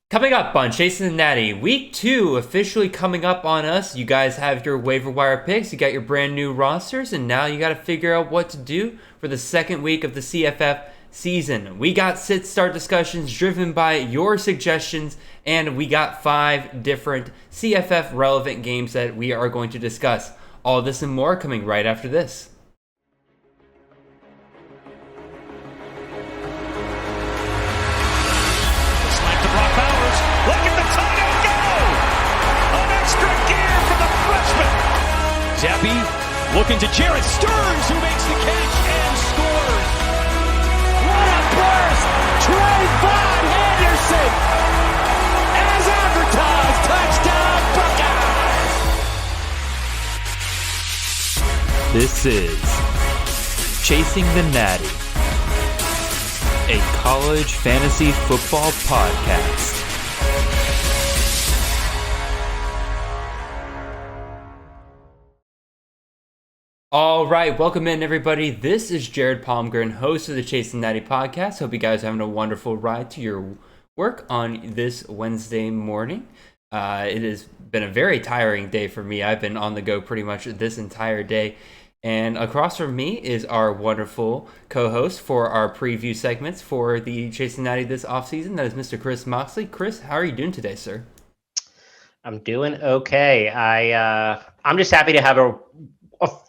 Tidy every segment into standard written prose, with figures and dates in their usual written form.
Coming up on Chasing the Natty, week 2 officially coming up on us. You guys have your waiver wire picks, you got your brand new rosters, and now you got to figure out what to do for the second week of the CFF season. We got sit-start discussions driven by your suggestions, and we got 5 different CFF relevant games that we are going to discuss. All this and more coming right after this. Look at the tornado go! An extra gear for the freshman. Zappy looking to Jared Stearns, who makes the catch and scores. What a burst! Trayvon Henderson, as advertised, touchdown Buckeyes. This is Chasing the Natty, a college fantasy football podcast. All right, welcome in everybody. This is Jared Palmgren, host of the Chasing Natty podcast. Hope you guys are having a wonderful ride to your work on this Wednesday morning. It has been a very tiring day for me. I've been on the go pretty much this entire day. And across from me is our wonderful co-host for our preview segments for the Chasing Natty this offseason. That is Mr. Chris Moxley. Chris, how are you doing today, sir? I'm doing okay. I'm just happy to have a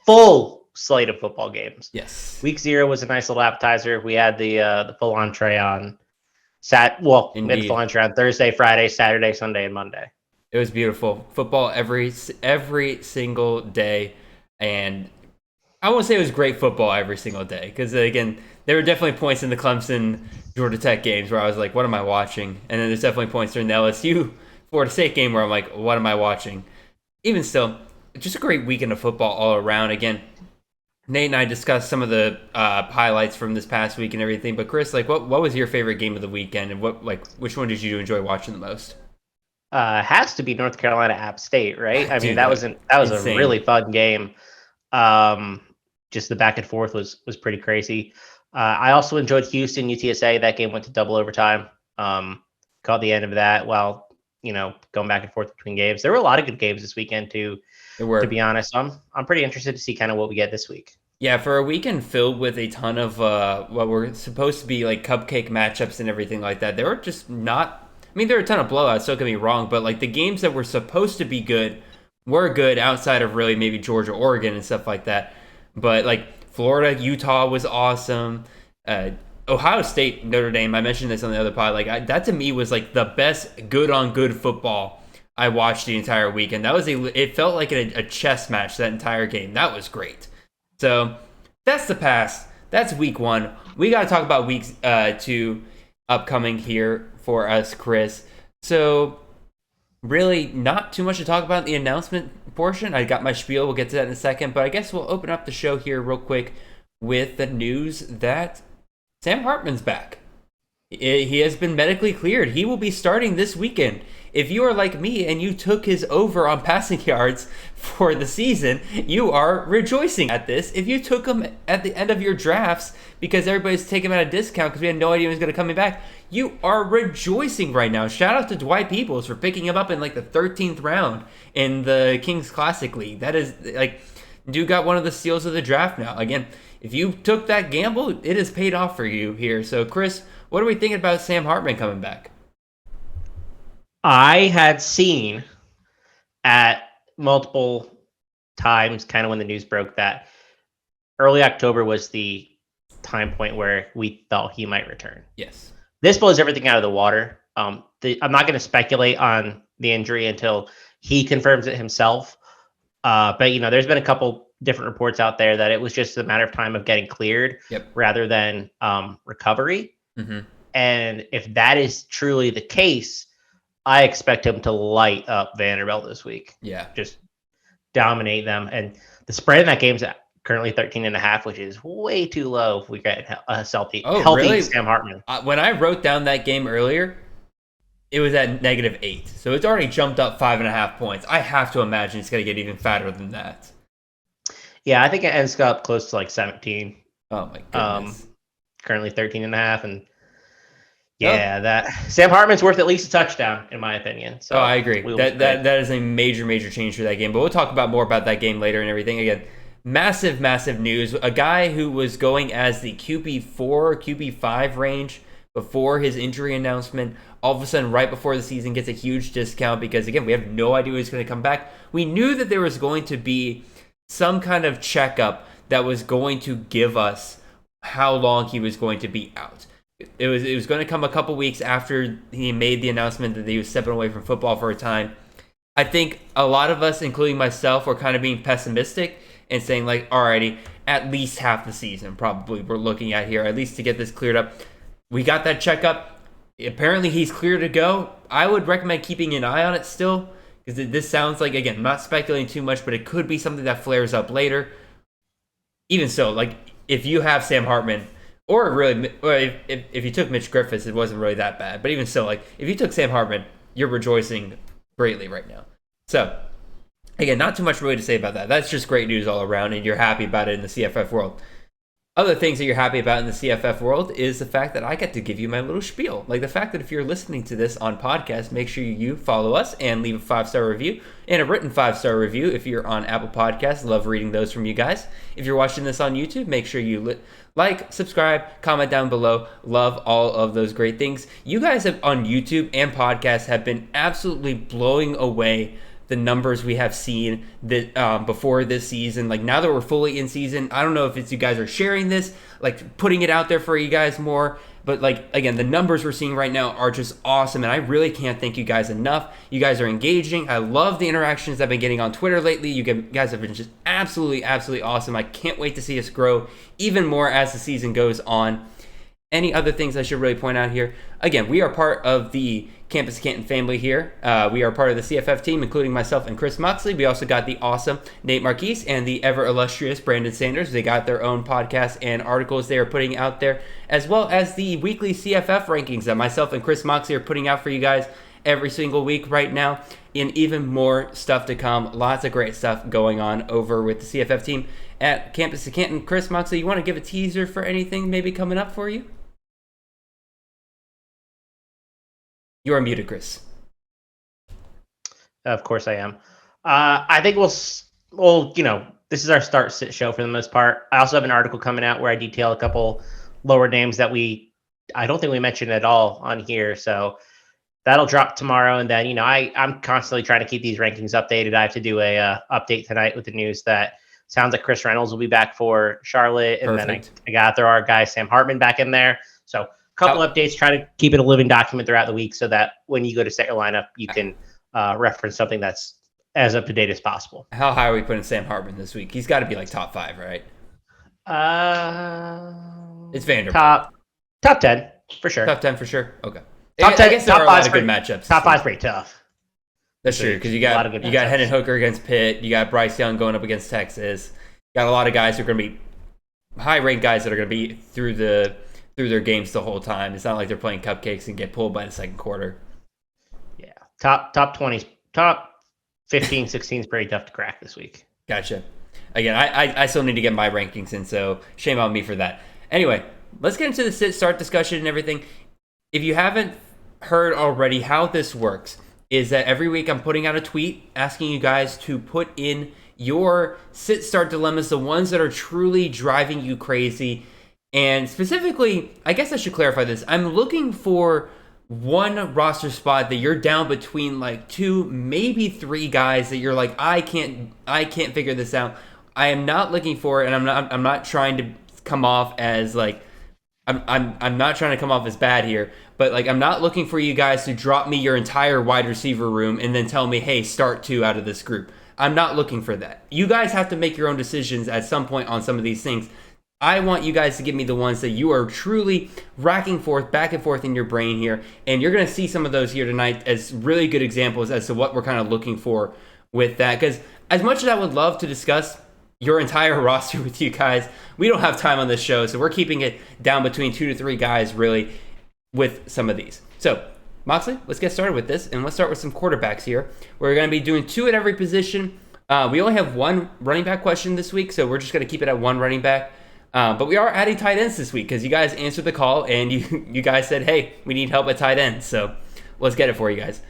full slate of football games. Yes. Week 0 was a nice little appetizer. We had the full entree on we had the full entree on Thursday, Friday, Saturday, Sunday, and Monday. It was beautiful. Football every single day, and I won't say it was great football every single day, because again, there were definitely points in the Clemson Georgia Tech games where I was like, what am I watching? And then there's definitely points during the LSU Florida State game where I'm like, what am I watching? Even still, just a great weekend of football all around. Again, Nate and I discussed some of the highlights from this past week and everything. But Chris, what was your favorite game of the weekend, and which one did you enjoy watching the most? Has to be North Carolina App State, right? I Dude, mean, that was insane. a really fun game. Just the back and forth was pretty crazy. I also enjoyed Houston UTSA. That game went to double overtime. Caught the end of that while going back and forth between games. There were a lot of good games this weekend too. To be honest, I'm pretty interested to see kind of what we get this week. Yeah, for a weekend filled with a ton of what were supposed to be like cupcake matchups and everything like that, there were just not. I mean, there were a ton of blowouts. Don't get me wrong, but like the games that were supposed to be good were good outside of really maybe Georgia, Oregon, and stuff like that. But like Florida, Utah was awesome. Ohio State, Notre Dame. I mentioned this on the other pod. That to me was like the best good on good football I watched the entire weekend. It felt like a chess match, that entire game. That was great. So that's the past. That's week 1. We got to talk about week 2 upcoming here for us, Chris. So really not too much to talk about in the announcement portion. I got my spiel. We'll get to that in a second. But I guess we'll open up the show here real quick with the news that Sam Hartman's back. He has been medically cleared. He will be starting this weekend. If you are like me and you took his over on passing yards for the season, you are rejoicing at this. If you took him at the end of your drafts because everybody's taking him at a discount because we had no idea he was going to come back, you are rejoicing right now. Shout out to Dwight Peoples for picking him up in like the 13th round in the Kings Classic League. That is like, dude got one of the steals of the draft now. Again, if you took that gamble, it has paid off for you here. So, Chris, what are we thinking about Sam Hartman coming back? I had seen at multiple times, kind of when the news broke, that early October was the time point where we thought he might return. Yes. This blows everything out of the water. I'm not going to speculate on the injury until he confirms it himself. But there's been a couple different reports out there that it was just a matter of time of getting cleared rather than recovery. Mm-hmm. And if that is truly the case, I expect him to light up Vanderbilt this week. Yeah. Just dominate them. And the spread in that game is currently 13.5, which is way too low if we get a healthy really? Sam Hartman. When I wrote down that game earlier, it was at -8. So it's already jumped up 5.5 points. I have to imagine it's going to get even fatter than that. Yeah, I think it ends up close to like 17. Oh, my goodness. Currently 13.5. And Yeah, that Sam Hartman's worth at least a touchdown, in my opinion. So I agree. That is a major change for that game. But we'll talk more about that game later and everything. Again, massive news. A guy who was going as the QB4, QB5 range before his injury announcement, all of a sudden, right before the season, gets a huge discount because, again, we have no idea when he's going to come back. We knew that there was going to be some kind of checkup that was going to give us how long he was going to be out. It was going to come a couple weeks after he made the announcement that he was stepping away from football for a time. I think a lot of us, including myself, were kind of being pessimistic and saying, like, alrighty, at least half the season probably we're looking at here, at least to get this cleared up. We got that checkup. Apparently he's clear to go. I would recommend keeping an eye on it still, because this sounds like, again, I'm not speculating too much, but it could be something that flares up later. Even so, like, if you have Sam Hartman, or if you took Mitch Griffiths, it wasn't really that bad. But even so, like, if you took Sam Hartman, you're rejoicing greatly right now. So, again, not too much really to say about that. That's just great news all around, and you're happy about it in the CFF world. Other things that you're happy about in the CFF world is the fact that I get to give you my little spiel. Like the fact that if you're listening to this on podcast, make sure you follow us and leave a 5-star review and a written 5-star review if you're on Apple Podcasts. Love reading those from you guys. If you're watching this on YouTube, make sure you like, subscribe, comment down below. Love all of those great things. You guys have on YouTube and podcasts have been absolutely blowing away the numbers we have seen that before this season. Like now that we're fully in season, I don't know if it's you guys are sharing this, like putting it out there for you guys more, but like again, the numbers we're seeing right now are just awesome, and I really can't thank you guys enough. You guys are engaging. I love the interactions I've been getting on Twitter lately. You guys have been just absolutely awesome. I can't wait to see us grow even more as the season goes on. Any other things I should really point out here? Again, we are part of the Campus Canton family here. We are part of the CFF team, including myself and Chris Moxley. We also got the awesome Nate Marquise and the ever illustrious Brandon Sanders. They got their own podcasts and articles they are putting out there, as well as the weekly CFF rankings that myself and Chris Moxley are putting out for you guys every single week right now, and even more stuff to come. Lots of great stuff going on over with the CFF team at Campus Canton. Chris Moxley, you want to give a teaser for anything maybe coming up for you? You are muted, Chris. Of course I am. I think we'll, this is our start sit show for the most part. I also have an article coming out where I detail a couple lower names that I don't think we mentioned at all on here. So that'll drop tomorrow. And then, I'm constantly trying to keep these rankings updated. I have to do a update tonight with the news that sounds like Chris Reynolds will be back for Charlotte. And Perfect. Then I got to throw our guy Sam Hartman back in there. So couple updates, try to keep it a living document throughout the week so that when you go to set your lineup, you can reference something that's as up to date as possible. How high are we putting Sam Hartman this week? He's got to be like top 5, right? It's Vanderbilt. Top 10 for sure. Top 10 for sure. Okay. Top 10. I guess there are a lot of good matchups. Top 5 is pretty tough. That's true, because you got Hendon Hooker against Pitt. You got Bryce Young going up against Texas. You got a lot of guys who are going to be high-ranked guys that are going to be through their games the whole time. It's not like they're playing cupcakes and get pulled by the second quarter. Yeah. Top 20, top 15, 16 is pretty tough to crack this week. Gotcha. Again, I still need to get my rankings in, so shame on me for that. Anyway, let's get into the sit-start discussion and everything. If you haven't heard already how this works, is that every week I'm putting out a tweet asking you guys to put in your sit-start dilemmas, the ones that are truly driving you crazy. And specifically, I guess I should clarify this. I'm looking for one roster spot that you're down between like 2, maybe 3 guys that you're like, I can't figure this out. I am not looking for it, and I'm not trying to come off as like I'm not trying to come off as bad here, but like I'm not looking for you guys to drop me your entire wide receiver room and then tell me, hey, start 2 out of this group. I'm not looking for that. You guys have to make your own decisions at some point on some of these things. I want you guys to give me the ones that you are truly racking forth, back and forth in your brain here. And you're going to see some of those here tonight as really good examples as to what we're kind of looking for with that. Because as much as I would love to discuss your entire roster with you guys, we don't have time on this show. So we're keeping it down between 2 to 3 guys really with some of these. So Moxley, let's get started with this. And let's start with some quarterbacks here. We're going to be doing 2 at every position. We only have 1 running back question this week. So we're just going to keep it at 1 running back. But we are adding tight ends this week because you guys answered the call and you guys said, hey, we need help at tight end. So let's get it for you guys.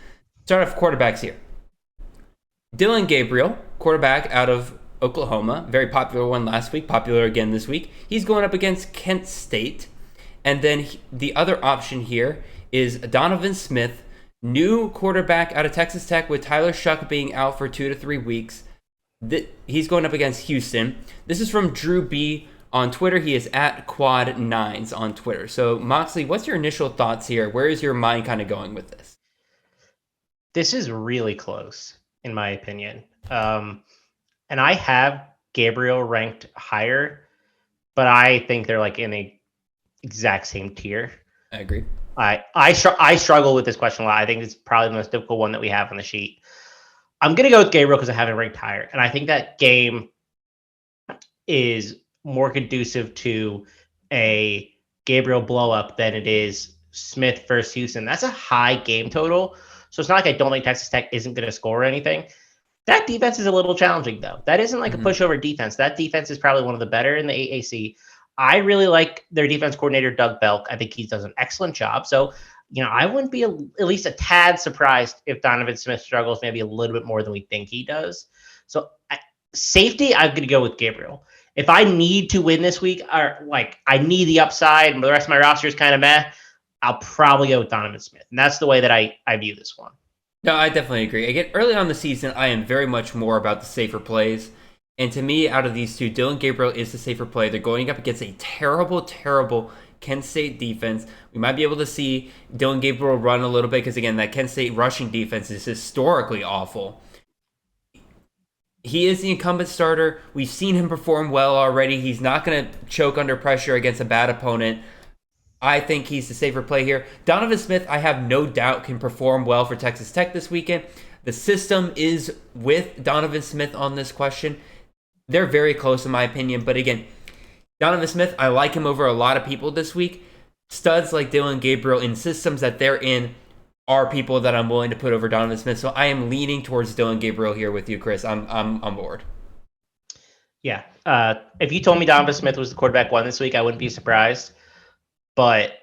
Start off quarterbacks here. Dillon Gabriel, quarterback out of Oklahoma. Very popular one last week, popular again this week. He's going up against Kent State. And then the other option here is Donovan Smith, new quarterback out of Texas Tech with Tyler Shuck being out for 2 to 3 weeks. He's going up against Houston. This is from Drew B. on Twitter. He is at Quad9s on Twitter. So, Moxley, what's your initial thoughts here? Where is your mind kind of going with this? This is really close, in my opinion. And I have Gabriel ranked higher, but I think they're like in the exact same tier. I agree. I struggle with this question a lot. I think it's probably the most difficult one that we have on the sheet. I'm going to go with Gabriel because I have him ranked higher. And I think that game is more conducive to a Gabriel blow up than it is Smith versus Houston. That's a high game total. So it's not like I don't think Texas Tech isn't going to score or anything. That defense is a little challenging, though. That isn't like a pushover defense. That defense is probably one of the better in the AAC. I really like their defense coordinator, Doug Belk. I think he does an excellent job. So, I wouldn't be at least a tad surprised if Donovan Smith struggles maybe a little bit more than we think he does. So, safety, I'm going to go with Gabriel. If I need to win this week, or like I need the upside and the rest of my roster is kind of meh, I'll probably go with Donovan Smith. And that's the way that I view this one. No, I definitely agree. Again, early on the season, I am very much more about the safer plays. And to me, out of these two, Dillon Gabriel is the safer play. They're going up against a terrible, terrible Kent State defense. We might be able to see Dillon Gabriel run a little bit because, again, that Kent State rushing defense is historically awful. He is the incumbent starter. We've seen him perform well already. He's not going to choke under pressure against a bad opponent. I think he's the safer play here. Donovan Smith, I have no doubt, can perform well for Texas Tech this weekend. The system is with Donovan Smith on this question. They're very close in my opinion. But again, Donovan Smith, I like him over a lot of people this week. Studs like Dillon Gabriel in systems that they're in are people that I'm willing to put over Donovan Smith. So I am leaning towards Dillon Gabriel here with you, Chris. I'm on board. Yeah. If you told me Donovan Smith was the quarterback one this week, I wouldn't be surprised. But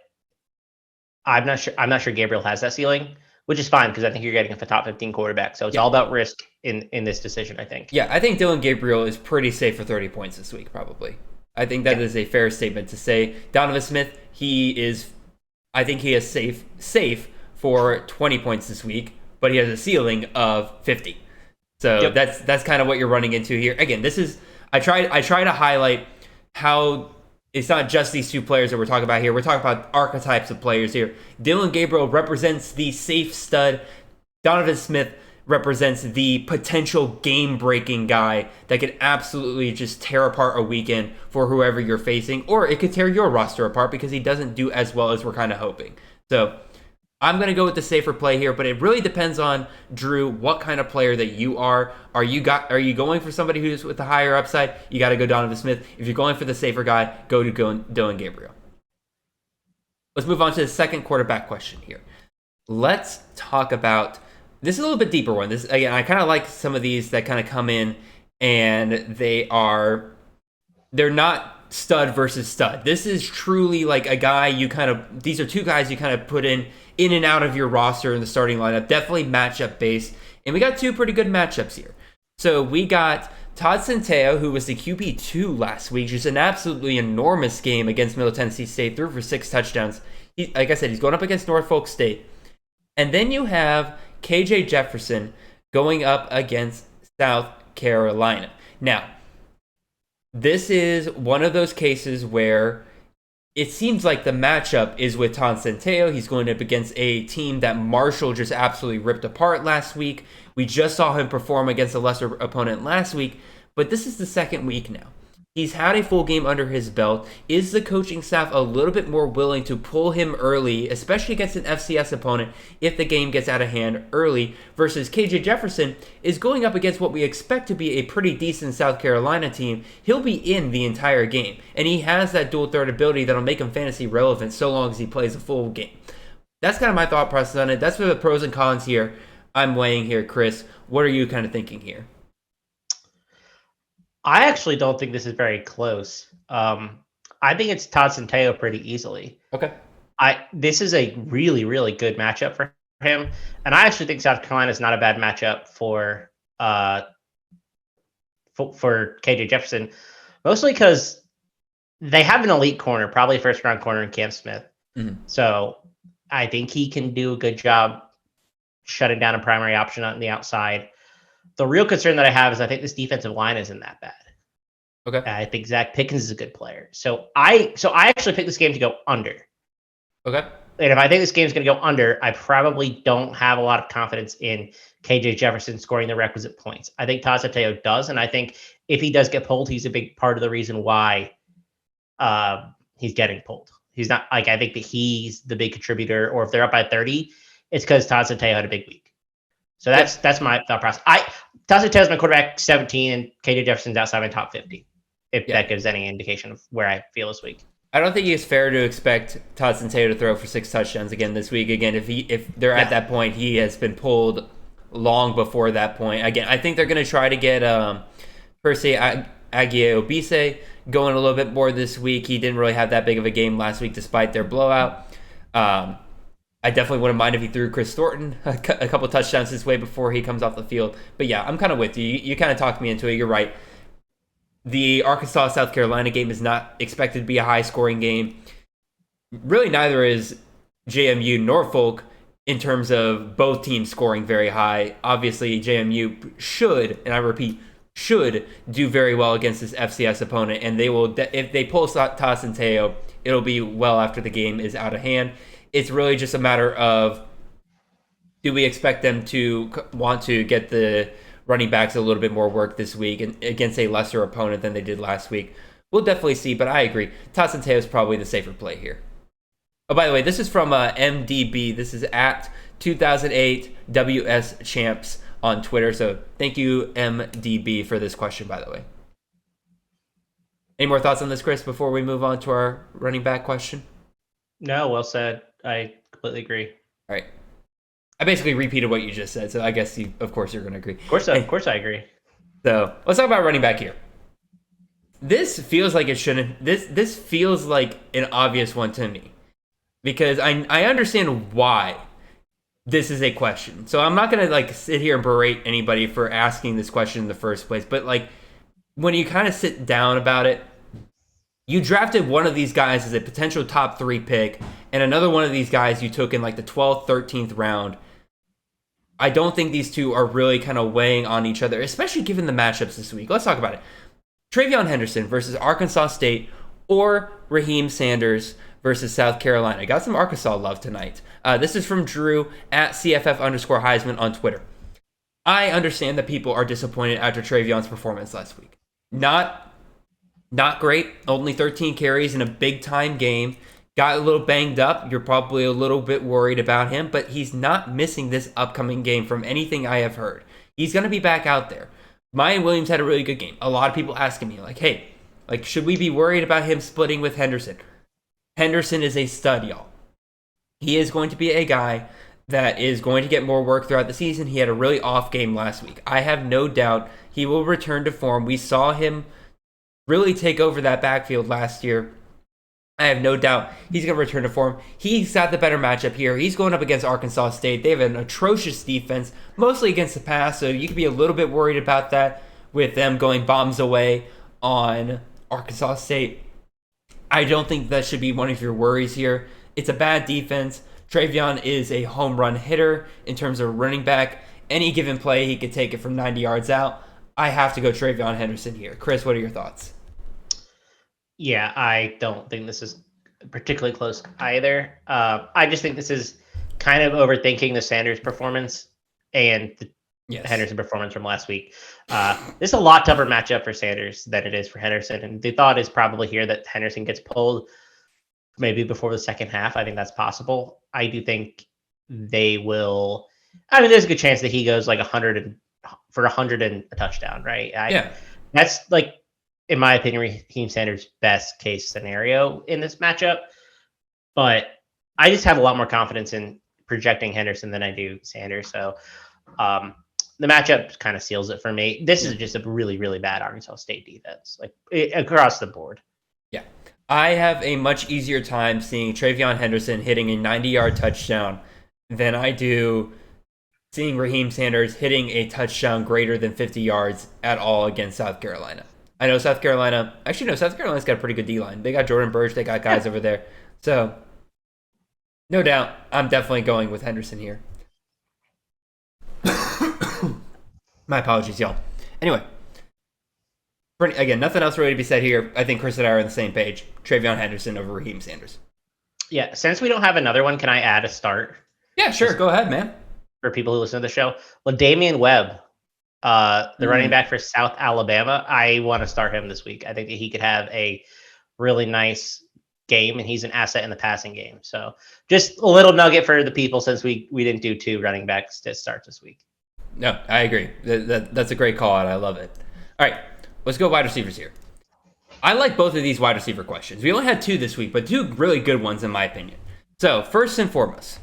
I'm not sure Gabriel has that ceiling, which is fine because I think you're getting a top 15 quarterback. So it's all about risk in this decision, I think. Yeah, I think Dillon Gabriel is pretty safe for 30 points this week, probably. I think that is a fair statement to say. Donovan Smith, I think he is safe for 20 points this week, but he has a ceiling of 50. So that's kind of what you're running into here. Again, I try to highlight how it's not just these two players that we're talking about here. We're talking about archetypes of players here. Dillon Gabriel represents the safe stud. Donovan Smith represents the potential game-breaking guy that could absolutely just tear apart a weekend for whoever you're facing, or it could tear your roster apart because he doesn't do as well as we're kind of hoping. So I'm going to go with the safer play here, but it really depends on, Drew, what kind of player that you are. Are you going for somebody who's with the higher upside? You got to go Donovan Smith. If you're going for the safer guy, go to Dillon Gabriel. Let's move on to the second quarterback question here. Let's talk about, this is a little bit deeper one. This, again, I kind of like some of these that kind of come in and they're not stud versus stud. This is truly like a guy these are two guys you kind of put in and out of your roster in the starting lineup. Definitely matchup based. And we got two pretty good matchups here. So we got Todd Centeio, who was the QB2 last week, just an absolutely enormous game against Middle Tennessee State, threw for 6 touchdowns. Like I said, he's going up against Norfolk State. And then you have KJ Jefferson going up against South Carolina. Now, this is one of those cases where it seems like the matchup is with Todd Centeio. He's going up against a team that Marshall just absolutely ripped apart last week. We just saw him perform against a lesser opponent last week, but this is the second week now. He's had a full game under his belt. Is the coaching staff a little bit more willing to pull him early, especially against an FCS opponent, if the game gets out of hand early, versus KJ Jefferson is going up against what we expect to be a pretty decent South Carolina team. He'll be in the entire game, and he has that dual threat ability that'll make him fantasy relevant so long as he plays a full game. That's kind of my thought process on it. That's for the pros and cons here. I'm weighing here, Chris. What are you kind of thinking here? I actually don't think this is very close. I think it's Todd Centeio pretty easily. Okay. This is a really, really good matchup for him. And I actually think South Carolina is not a bad matchup for KJ Jefferson, mostly because they have an elite corner, probably first round corner in Cam Smith. Mm-hmm. So I think he can do a good job shutting down a primary option on the outside. The real concern that I have is I think this defensive line isn't that bad. Okay. I think Zach Pickens is a good player. So I actually picked this game to go under. Okay. And if I think this game is going to go under, I probably don't have a lot of confidence in KJ Jefferson scoring the requisite points. I think Todd Centeio does, and I think if he does get pulled, he's a big part of the reason why he's getting pulled. He's not like I think that he's the big contributor, or if they're up by 30, it's because Todd Centeio had a big week. So that's my thought process. Todd Centeio is my quarterback 17, and KJ Jefferson's outside my top 50. If that gives any indication of where I feel this week. I don't think it's fair to expect Todd Centeio to throw for 6 touchdowns again this week. Again, if they're at that point, he has been pulled long before that point. Again, I think they're going to try to get Percy Agie-Obise going a little bit more this week. He didn't really have that big of a game last week despite their blowout. I definitely wouldn't mind if he threw Chris Thornton a couple touchdowns this way before he comes off the field. But yeah, I'm kind of with you. You kind of talked me into it. You're right. The Arkansas-South Carolina game is not expected to be a high-scoring game. Really, neither is JMU Norfolk in terms of both teams scoring very high. Obviously, JMU should, and I repeat, should do very well against this FCS opponent, and they will. If they pull Todd Centeio, it'll be well after the game is out of hand. It's really just a matter of, do we expect them to want to get the running backs a little bit more work this week and against a lesser opponent than they did last week? We'll definitely see, but I agree. Todd Centeio is probably the safer play here. Oh, by the way, this is from MDB. This is at 2008 WS Champs on Twitter. So thank you, MDB, for this question, by the way. Any more thoughts on this, Chris, before we move on to our running back question? No, well said. I completely agree. All right. I basically repeated what you just said, so I guess of course you're going to agree. Of course I agree. So let's talk about running back here. This feels like it shouldn't. This feels like an obvious one to me, because I understand why this is a question. So I'm not going to sit here and berate anybody for asking this question in the first place. But when you kind of sit down about it, you drafted one of these guys as a potential top 3 pick, and another one of these guys you took in the 12th, 13th round. I don't think these two are really kind of weighing on each other, especially given the matchups this week. Let's talk about it. TreVeyon Henderson versus Arkansas State, or Raheem Sanders versus South Carolina. Got some Arkansas love tonight. This is from Drew at CFF_Heisman on Twitter. I understand that people are disappointed after TreVeyon's performance last week. Not great. Only 13 carries in a big-time game. Got a little banged up. You're probably a little bit worried about him, but he's not missing this upcoming game from anything I have heard. He's going to be back out there. Mayan Williams had a really good game. A lot of people asking me, hey, should we be worried about him splitting with Henderson? Henderson is a stud, y'all. He is going to be a guy that is going to get more work throughout the season. He had a really off game last week. I have no doubt he will return to form. We saw him really take over that backfield last year. I have no doubt he's going to return to form. He's got the better matchup here. He's going up against Arkansas State. They have an atrocious defense, mostly against the pass, so you could be a little bit worried about that with them going bombs away on Arkansas State. I don't think that should be one of your worries here. It's a bad defense. TreVeyon is a home run hitter in terms of running back. Any given play, he could take it from 90 yards out. I have to go TreVeyon Henderson here. Chris, what are your thoughts? Yeah, I don't think this is particularly close either. I just think this is kind of overthinking the Sanders performance and the Henderson performance from last week. This is a lot tougher matchup for Sanders than it is for Henderson. And the thought is probably here that Henderson gets pulled maybe before the second half. I think that's possible. I do think they will. I mean, there's a good chance that he goes 100 for 100 and a touchdown, right? That's in my opinion, Raheem Sanders' best case scenario in this matchup. But I just have a lot more confidence in projecting Henderson than I do Sanders. So the matchup kind of seals it for me. This is just a really, really bad Arkansas State defense, across the board. Yeah. I have a much easier time seeing Travion Henderson hitting a 90-yard touchdown than I do seeing Raheem Sanders hitting a touchdown greater than 50 yards at all against South Carolina. I know South Carolina's got a pretty good D-line. They got Jordan Burch, they got guys over there. So, no doubt, I'm definitely going with Henderson here. My apologies, y'all. Anyway, again, nothing else really to be said here. I think Chris and I are on the same page. Travion Henderson over Raheem Sanders. Yeah, since we don't have another one, can I add a start? Yeah, sure. Go ahead, man. For people who listen to the show. Well, Damian Webb, the running back for South Alabama, I want to start him this week. I think that he could have a really nice game, and he's an asset in the passing game. So just a little nugget for the people since we didn't do 2 running backs to start this week. No, I agree. That's a great call out. I love it. All right, let's go wide receivers here. I like both of these wide receiver questions. We only had 2 this week, but 2 really good ones in my opinion. So first and foremost,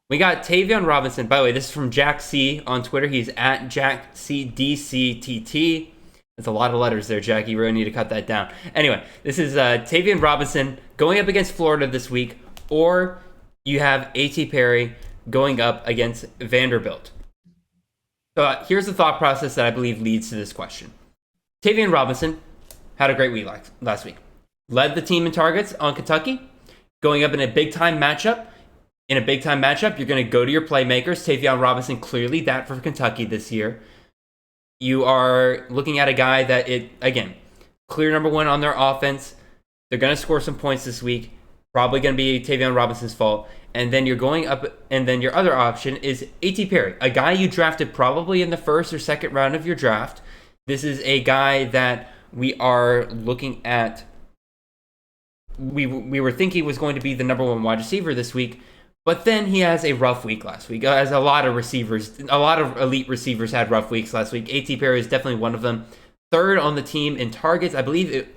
we got Tavion Robinson. By the way, this is from Jack C on Twitter. He's at Jack CDCTT. That's a lot of letters there, Jack. You really need to cut that down. Anyway, this is Tavion Robinson going up against Florida this week, or you have A.T. Perry going up against Vanderbilt. So here's the thought process that I believe leads to this question. Tavion Robinson had a great week last week. Led the team in targets on Kentucky, going up in a big-time matchup. In a big-time matchup, you're going to go to your playmakers. Tavion Robinson, clearly that for Kentucky this year. You are looking at a guy that, again, clear number 1 on their offense. They're going to score some points this week. Probably going to be Tavion Robinson's fault. And then you're going up, and then your other option is A.T. Perry, a guy you drafted probably in the first or second round of your draft. This is a guy that we are looking at. We were thinking was going to be the number 1 wide receiver this week. But then he has a rough week last week. As a lot of elite receivers had rough weeks last week. A.T. Perry is definitely one of them. 3rd on the team in targets. I believe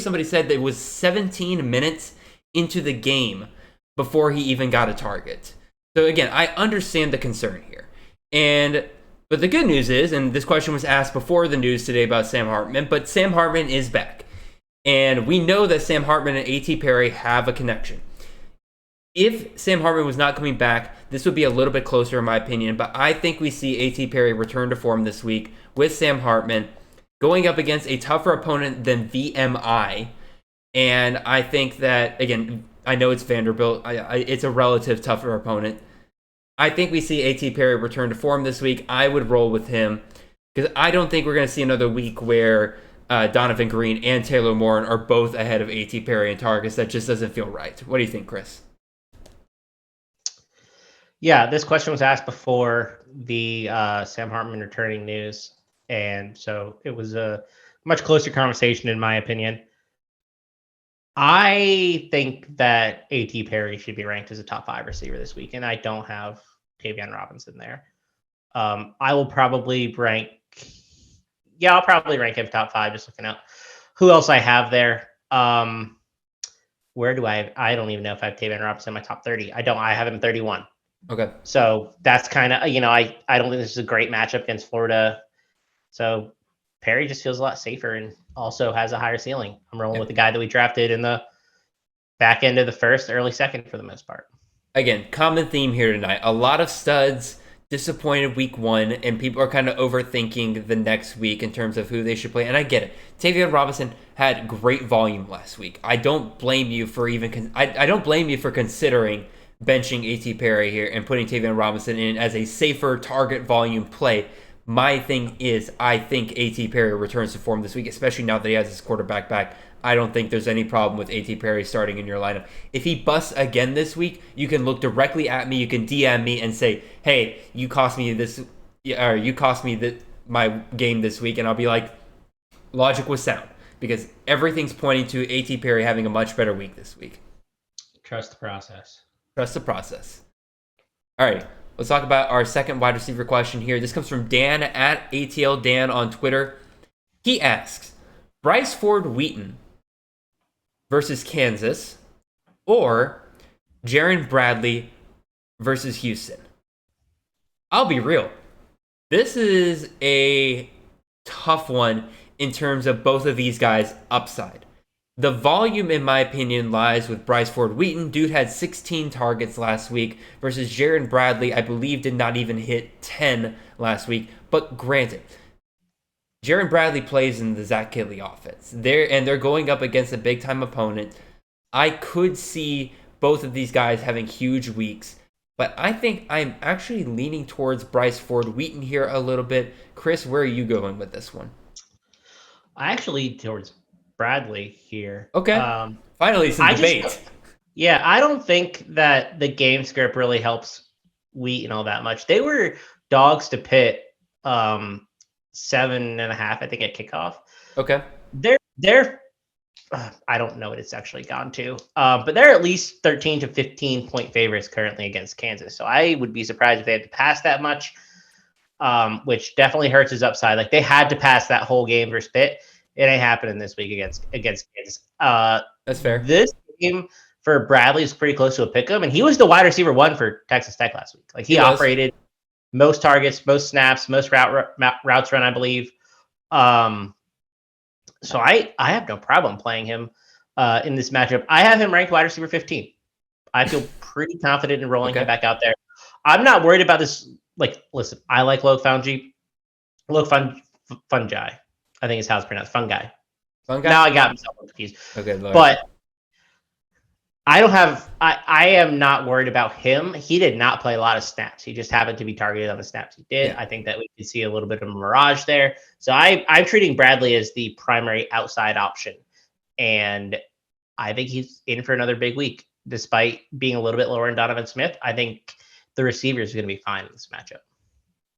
somebody said that it was 17 minutes into the game before he even got a target. So again, I understand the concern here. But the good news is, and this question was asked before the news today about Sam Hartman, but Sam Hartman is back. And we know that Sam Hartman and A.T. Perry have a connection. If Sam Hartman was not coming back, this would be a little bit closer in my opinion, but I think we see A.T. Perry return to form this week with Sam Hartman going up against a tougher opponent than VMI. And I think that, again, I know it's Vanderbilt. It's a relative tougher opponent. I think we see A.T. Perry return to form this week. I would roll with him because I don't think we're going to see another week where Donovan Green and Taylor Morin are both ahead of A.T. Perry in targets. That just doesn't feel right. What do you think, Chris? Yeah, this question was asked before the Sam Hartman returning news, and so it was a much closer conversation in my opinion. I think that A.T. Perry should be ranked as a top 5 receiver this week, and I don't have Tavion Robinson there. I will probably rank him top 5, just looking at who else I have there. Where do I don't even know if I have Tavion Robinson in my top 30. I have him 31. Okay. So that's kind of, I don't think this is a great matchup against Florida. So Perry just feels a lot safer and also has a higher ceiling. I'm rolling with the guy that we drafted in the back end of the first, early second for the most part. Again, common theme here tonight. A lot of studs disappointed week 1, and people are kind of overthinking the next week in terms of who they should play. And I get it. Tavion Robinson had great volume last week. I don't blame you for I don't blame you for considering benching A.T. Perry here and putting Tavion Robinson in as a safer target volume play. My thing is, I think A.T. Perry returns to form this week, especially now that he has his quarterback back. I don't think there's any problem with A.T. Perry starting in your lineup. If he busts again this week, you can look directly at me, you can DM me and say, hey, you cost me my game this week, and I'll be like, logic was sound, because everything's pointing to A.T. Perry having a much better week this week. Trust the process. Trust the process. All right, let's talk about our second wide receiver question here. This comes from Dan at ATL Dan on Twitter. He asks, Bryce Ford Wheaton versus Kansas or Jaron Bradley versus Houston? I'll be real. This is a tough one in terms of both of these guys' upside. The volume, in my opinion, lies with Bryce Ford-Wheaton. Dude had 16 targets last week versus Jared Bradley, I believe, did not even hit 10 last week. But granted, Jared Bradley plays in the Zach Kittley offense. They're going up against a big-time opponent. I could see both of these guys having huge weeks, but I think I'm actually leaning towards Bryce Ford-Wheaton here a little bit. Chris, where are you going with this one? I actually lean towards Bradley here. Okay. Finally, some debate. I don't think that the game script really helps Wheaton all that much. They were dogs to Pitt 7.5, I think, at kickoff. Okay. They're I don't know what it's actually gone to, but they're at least 13 to 15 point favorites currently against Kansas. So I would be surprised if they had to pass that much, which definitely hurts his upside. Like, they had to pass that whole game versus Pitt. It ain't happening this week against Kansas. That's fair. This game for Bradley is pretty close to a pick'em, and he was the wide receiver 1 for Texas Tech last week. Like, he operated most targets, most snaps, most routes run, I believe. So I have no problem playing him in this matchup. I have him ranked wide receiver 15. I feel pretty confident in rolling him back out there. I'm not worried about this. Like, listen, I like Fungi. I think it's how it's pronounced. Fungi. Now I got myself confused. Okay, but I am not worried about him. He did not play a lot of snaps. He just happened to be targeted on the snaps he did. Yeah. I think that we could see a little bit of a mirage there. So I'm treating Bradley as the primary outside option. And I think he's in for another big week. Despite being a little bit lower in Donovan Smith, I think the receivers are going to be fine in this matchup.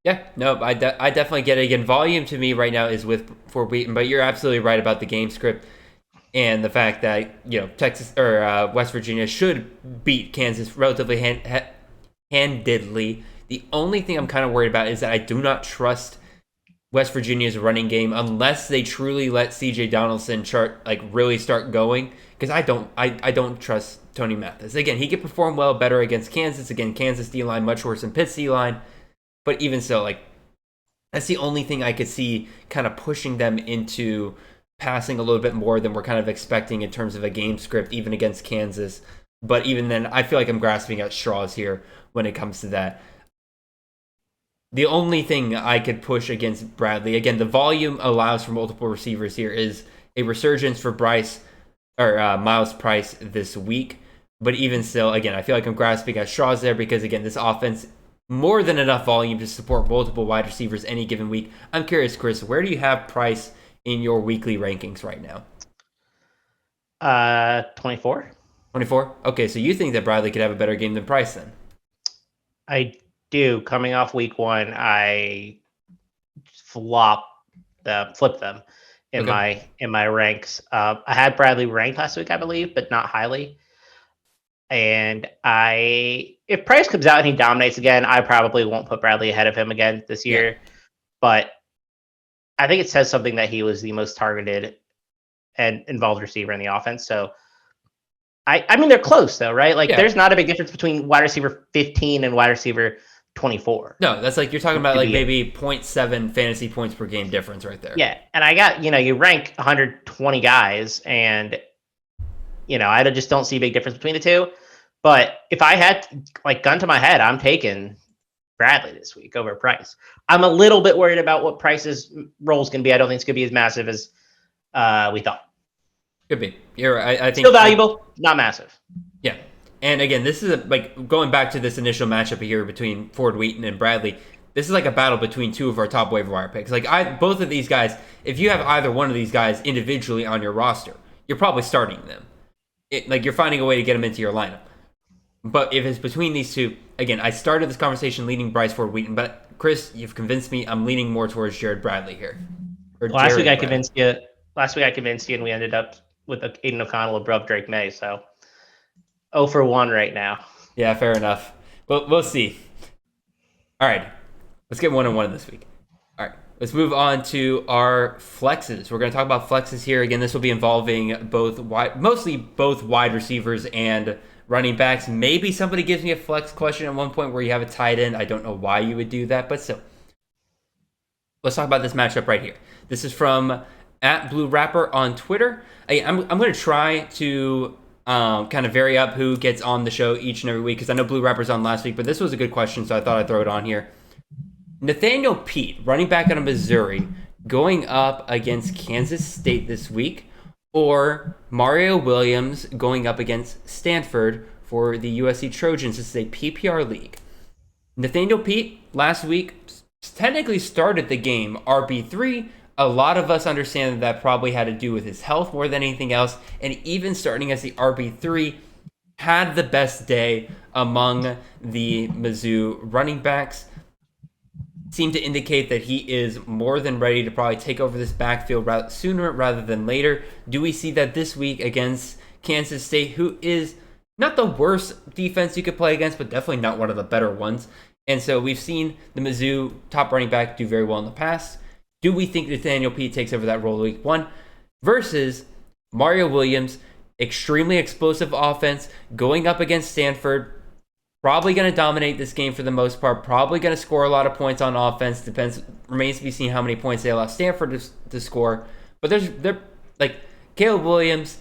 Yeah, no, I definitely get it. Again, volume to me right now is for Wheaton, but you're absolutely right about the game script and the fact that, you know, Texas or West Virginia should beat Kansas relatively handedly. The only thing I'm kind of worried about is that I do not trust West Virginia's running game unless they truly let CJ Donaldson really start going, because I don't trust Tony Mathis. Again, he could perform better against Kansas. Again, Kansas D-line much worse than Pitt's D-line. But even so, that's the only thing I could see kind of pushing them into passing a little bit more than we're kind of expecting in terms of a game script, even against Kansas. But even then, I feel like I'm grasping at straws here when it comes to that. The only thing I could push against Bradley, again, the volume allows for multiple receivers here, is a resurgence for Miles Price this week. But even still, again, I feel like I'm grasping at straws there because, again, this offense, more than enough volume to support multiple wide receivers any given week. I'm curious, Chris, where do you have Price in your weekly rankings right now? 24. 24? Okay, so you think that Bradley could have a better game than Price then? I do. Coming off week 1, I flipped them in my ranks. I had Bradley ranked last week, I believe, but not highly. And if Price comes out and he dominates again, I probably won't put Bradley ahead of him again this year. Yeah. But I think it says something that he was the most targeted and involved receiver in the offense. So I mean, they're close though, right? There's not a big difference between wide receiver 15 and wide receiver 24. No, that's you're talking about maybe 0.7 fantasy points per game difference right there. Yeah. And I got, you rank 120 guys, and I just don't see a big difference between the two. But if I had gun to my head, I'm taking Bradley this week over Price. I'm a little bit worried about what Price's role is going to be. I don't think it's going to be as massive as we thought. Could be. You're right. I think still valuable, not massive. Yeah. And again, this is going back to this initial matchup here between Ford-Wheaton and Bradley. This is a battle between two of our top waiver wire picks. Both of these guys, if you have either one of these guys individually on your roster, you're probably starting them. You're finding a way to get them into your lineup. But if it's between these two, again, I started this conversation leaning Bryce Ford-Wheaton, but Chris, you've convinced me. I'm leaning more towards Jared Bradley here. Last week I convinced you, and we ended up with Aiden O'Connell above Drake May. So 0 for 1 right now. Yeah, fair enough. We'll see. All right, let's get 1-on-1 this week. All right, let's move on to our flexes. We're going to talk about flexes here. Again, this will be involving mostly both wide receivers and running backs. Maybe somebody gives me a flex question at one point where you have a tight end. I don't know why you would do that, but still. Let's talk about this matchup right here. This is from at Blue Rapper on Twitter. I'm going to try to kind of vary up who gets on the show each and every week, because I know Blue Rapper's on last week, but this was a good question, so I thought I'd throw it on here. Nathaniel Pete, running back out of Missouri, going up against Kansas State this week, or Mario Williams going up against Stanford for the USC Trojans. This is a PPR league. Nathaniel Pete last week technically started the game RB3. A lot of us understand that probably had to do with his health more than anything else. And even starting as the RB3, had the best day among the Mizzou running backs. Seemed to indicate that he is more than ready to probably take over this backfield sooner rather than later. Do we see that this week against Kansas State, who is not the worst defense you could play against, but definitely not one of the better ones? And so we've seen the Mizzou top running back do very well in the past. Do we think Nathaniel Pete takes over that role week 1 versus Mario Williams, extremely explosive offense, going up against Stanford, probably going to dominate this game for the most part, probably going to score a lot of points on offense. Remains to be seen how many points they allow Stanford to score. But they're like Caleb Williams,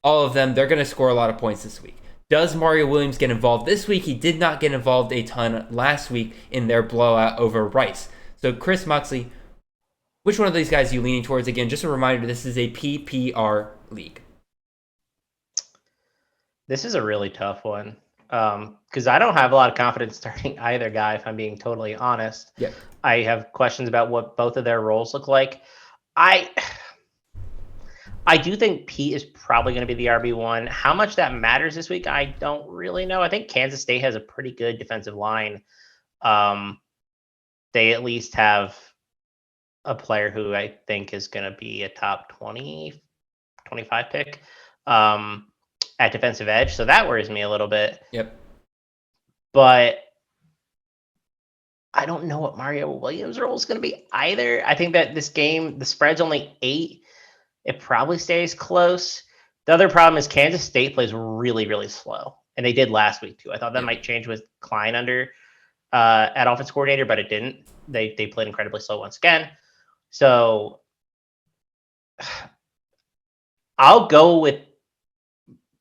all of them, they're going to score a lot of points this week. Does Mario Williams get involved this week? He did not get involved a ton last week in their blowout over Rice. So Chris Moxley, which one of these guys are you leaning towards? Again, just a reminder, this is a PPR league. This is a really tough one because I don't have a lot of confidence starting either guy, if I'm being totally honest. Yeah. I have questions about what both of their roles look like. I do think Pete is probably going to be the RB1. How much that matters this week, I don't really know. I think Kansas State has a pretty good defensive line. They at least have a player who I think is going to be a top 20, 25 pick at defensive edge. So that worries me a little bit. Yep. But I don't know what Mario Williams' role is going to be either. I think that this game, the spread's only 8. It probably stays close. The other problem is Kansas State plays really, really slow. And they did last week too. I thought that might change with Klein under at offense coordinator, but it didn't. They played incredibly slow once again. So I'll go with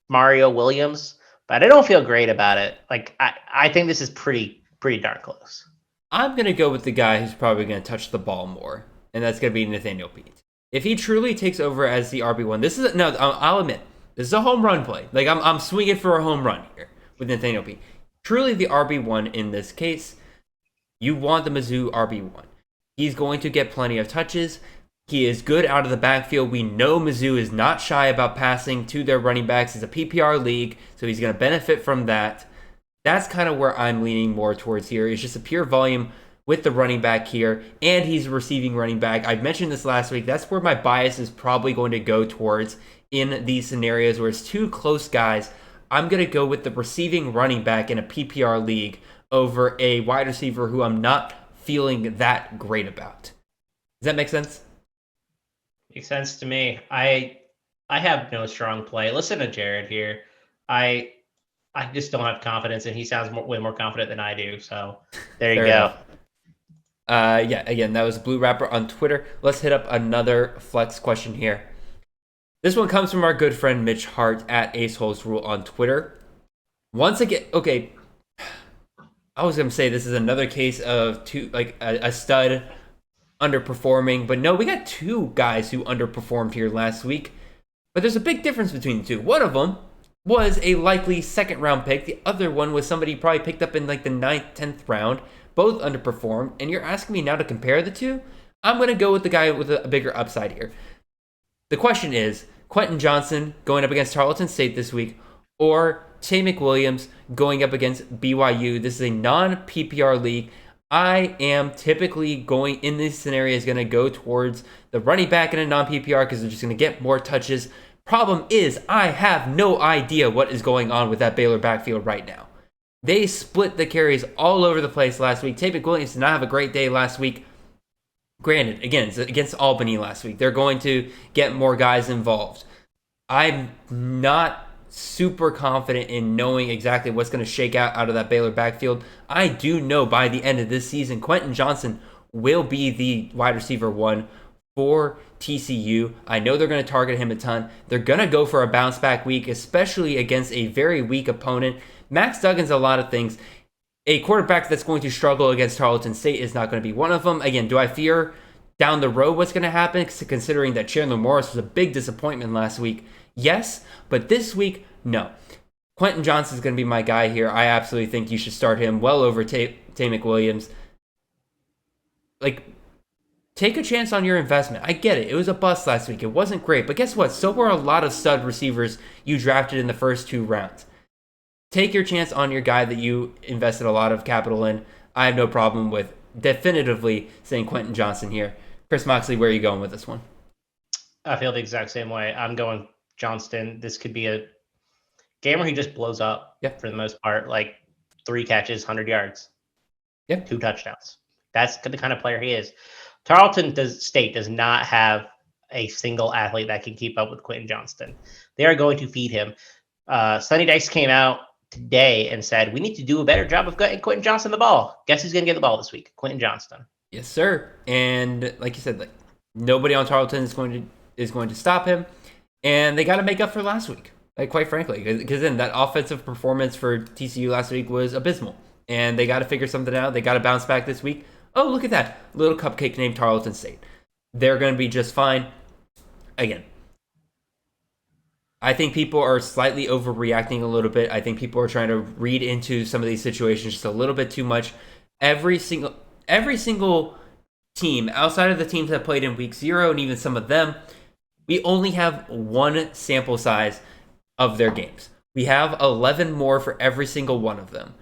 Mario Williams, but I don't feel great about it. Like I think this is pretty darn close. I'm going to go with the guy who's probably going to touch the ball more, and that's going to be Nathaniel Pete. If he truly takes over as the RB1, I'll admit, this is a home run play. Like I'm swinging for a home run here with Nathaniel Pete. Truly the RB1 in this case, you want the Mizzou RB1. He's going to get plenty of touches. He is good out of the backfield. We know Mizzou is not shy about passing to their running backs. It's a PPR league, so he's going to benefit from that. That's kind of where I'm leaning more towards here. It's just a pure volume with the running back here, and he's a receiving running back. I mentioned this last week. That's where my bias is probably going to go towards in these scenarios where it's two close guys. I'm going to go with the receiving running back in a PPR league over a wide receiver who I'm not feeling that great about. Does that make sense? Makes sense to me. I have no strong play. Listen to Jared here. I just don't have confidence, and he sounds way more confident than I do. So there you go. Yeah, again, that was Blue Rapper on Twitter. Let's hit up another flex question here. This one comes from our good friend Mitch Hart at Ace Holes Rule on Twitter. Once again, okay, I was going to say this is another case of a stud underperforming, but no, we got two guys who underperformed here last week. But there's a big difference between the two. One of them was a likely second round pick. The other one was somebody you probably picked up in like the 9th, 10th round. Both underperformed, and you're asking me now to compare the two? I'm going to go with the guy with a bigger upside here. The question is, Quentin Johnson going up against Tarleton State this week, or Tay McWilliams going up against BYU? This is a non-PPR league. I am typically going, in these scenarios, going to go towards the running back in a non-PPR because they're just going to get more touches. Problem is, I have no idea what is going on with that Baylor backfield right now. They split the carries all over the place last week. Tay McWilliams did not have a great day last week. Granted, again, it's against Albany last week. They're going to get more guys involved. I'm not super confident in knowing exactly what's going to shake out of that Baylor backfield. I do know by the end of this season, Quentin Johnson will be the wide receiver 1 for TCU. I know they're going to target him a ton. They're going to go for a bounce back week, especially against a very weak opponent. Max Duggan's a lot of things. A quarterback that's going to struggle against Tarleton State is not going to be one of them. Again, do I fear down the road what's going to happen, considering that Chandler Morris was a big disappointment last week? Yes, but this week, no. Quentin Johnston's going to be my guy here. I absolutely think you should start him well over Tay McWilliams. Take a chance on your investment. I get it. It was a bust last week. It wasn't great. But guess what? So were a lot of stud receivers you drafted in the first 2 rounds. Take your chance on your guy that you invested a lot of capital in. I have no problem with definitively saying Quentin Johnston here. Chris Moxley, where are you going with this one? I feel the exact same way. I'm going Johnston. This could be a game where he just blows up for the most part. 3 catches, 100 yards. 2 touchdowns. That's the kind of player he is. Tarleton State does not have a single athlete that can keep up with Quentin Johnston. They are going to feed him. Sonny Dykes came out today and said, we need to do a better job of getting Quentin Johnston the ball. Guess who's going to get the ball this week? Quentin Johnston. Yes, sir. And like you said, nobody on Tarleton is going to stop him. And they got to make up for last week. Quite frankly, because then that offensive performance for TCU last week was abysmal. And they got to figure something out. They got to bounce back this week. Oh, look at that. Little cupcake named Tarleton State. They're going to be just fine. Again, I think people are slightly overreacting a little bit. I think people are trying to read into some of these situations just a little bit too much. Every single team, outside of the teams that played in week 0 and even some of them, we only have 1 sample size of their games. We have 11 more for every single one of them.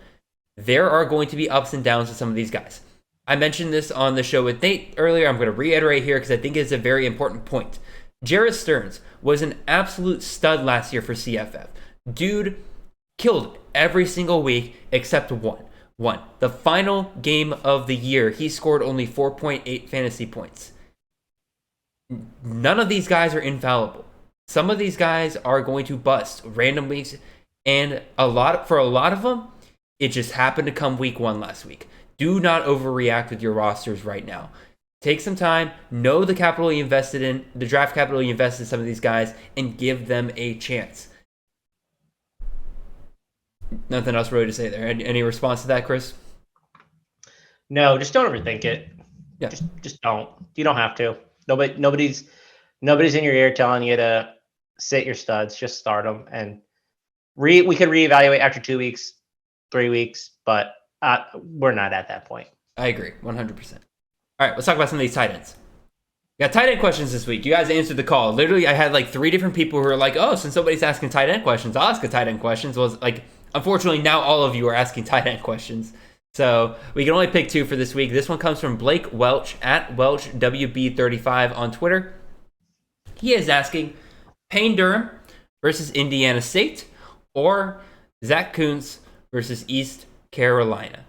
There are going to be ups and downs with some of these guys. I mentioned this on the show with Nate earlier. I'm going to reiterate here because I think it's a very important point. Jared Stearns was an absolute stud last year for CFF. Dude killed every single week except one. The final game of the year, he scored only 4.8 fantasy points. None of these guys are infallible. Some of these guys are going to bust random weeks, and for a lot of them, it just happened to come week 1 last week. Do not overreact with your rosters right now. Take some time, know the capital you invested in, the draft capital you invested in some of these guys, and give them a chance. Nothing else really to say there. Any response to that, Chris? No, just don't overthink it. Yeah. Just don't. You don't have to. Nobody's in your ear telling you to sit your studs. Just start them, and we could reevaluate after 2 weeks, 3 weeks, but we're not at that point. I agree, 100%. All right, let's talk about some of these tight ends. We got tight end questions this week. You guys answered the call. Literally, I had 3 different people who were like, oh, since nobody's asking tight end questions, I'll ask a tight end questions. Well, unfortunately, now all of you are asking tight end questions. So we can only pick 2 for this week. This one comes from Blake Welch at WelchWB35 on Twitter. He is asking Payne Durham versus Indiana State or Zach Kuntz versus East Carolina.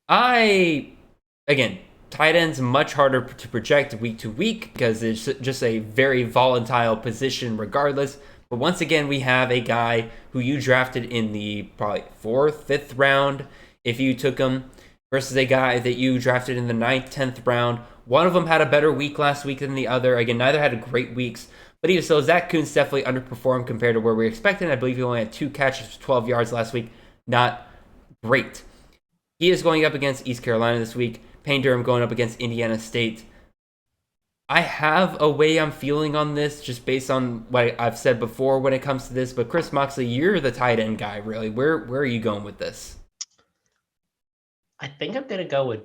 Again, tight end's much harder to project week to week because it's just a very volatile position regardless. But once again, we have a guy who you drafted in the probably 4th, 5th round if you took him versus a guy that you drafted in the 9th, 10th round. One of them had a better week last week than the other. Again, neither had great weeks. But even so, Zach Kuntz definitely underperformed compared to where we expected. I believe he only had 2 catches for 12 yards last week. Not great. He is going up against East Carolina this week. Payne Durham going up against Indiana State. I have a way I'm feeling on this just based on what I've said before when it comes to this. But Chris Moxley, you're the tight end guy, really. Where are you going with this? I think I'm going to go with...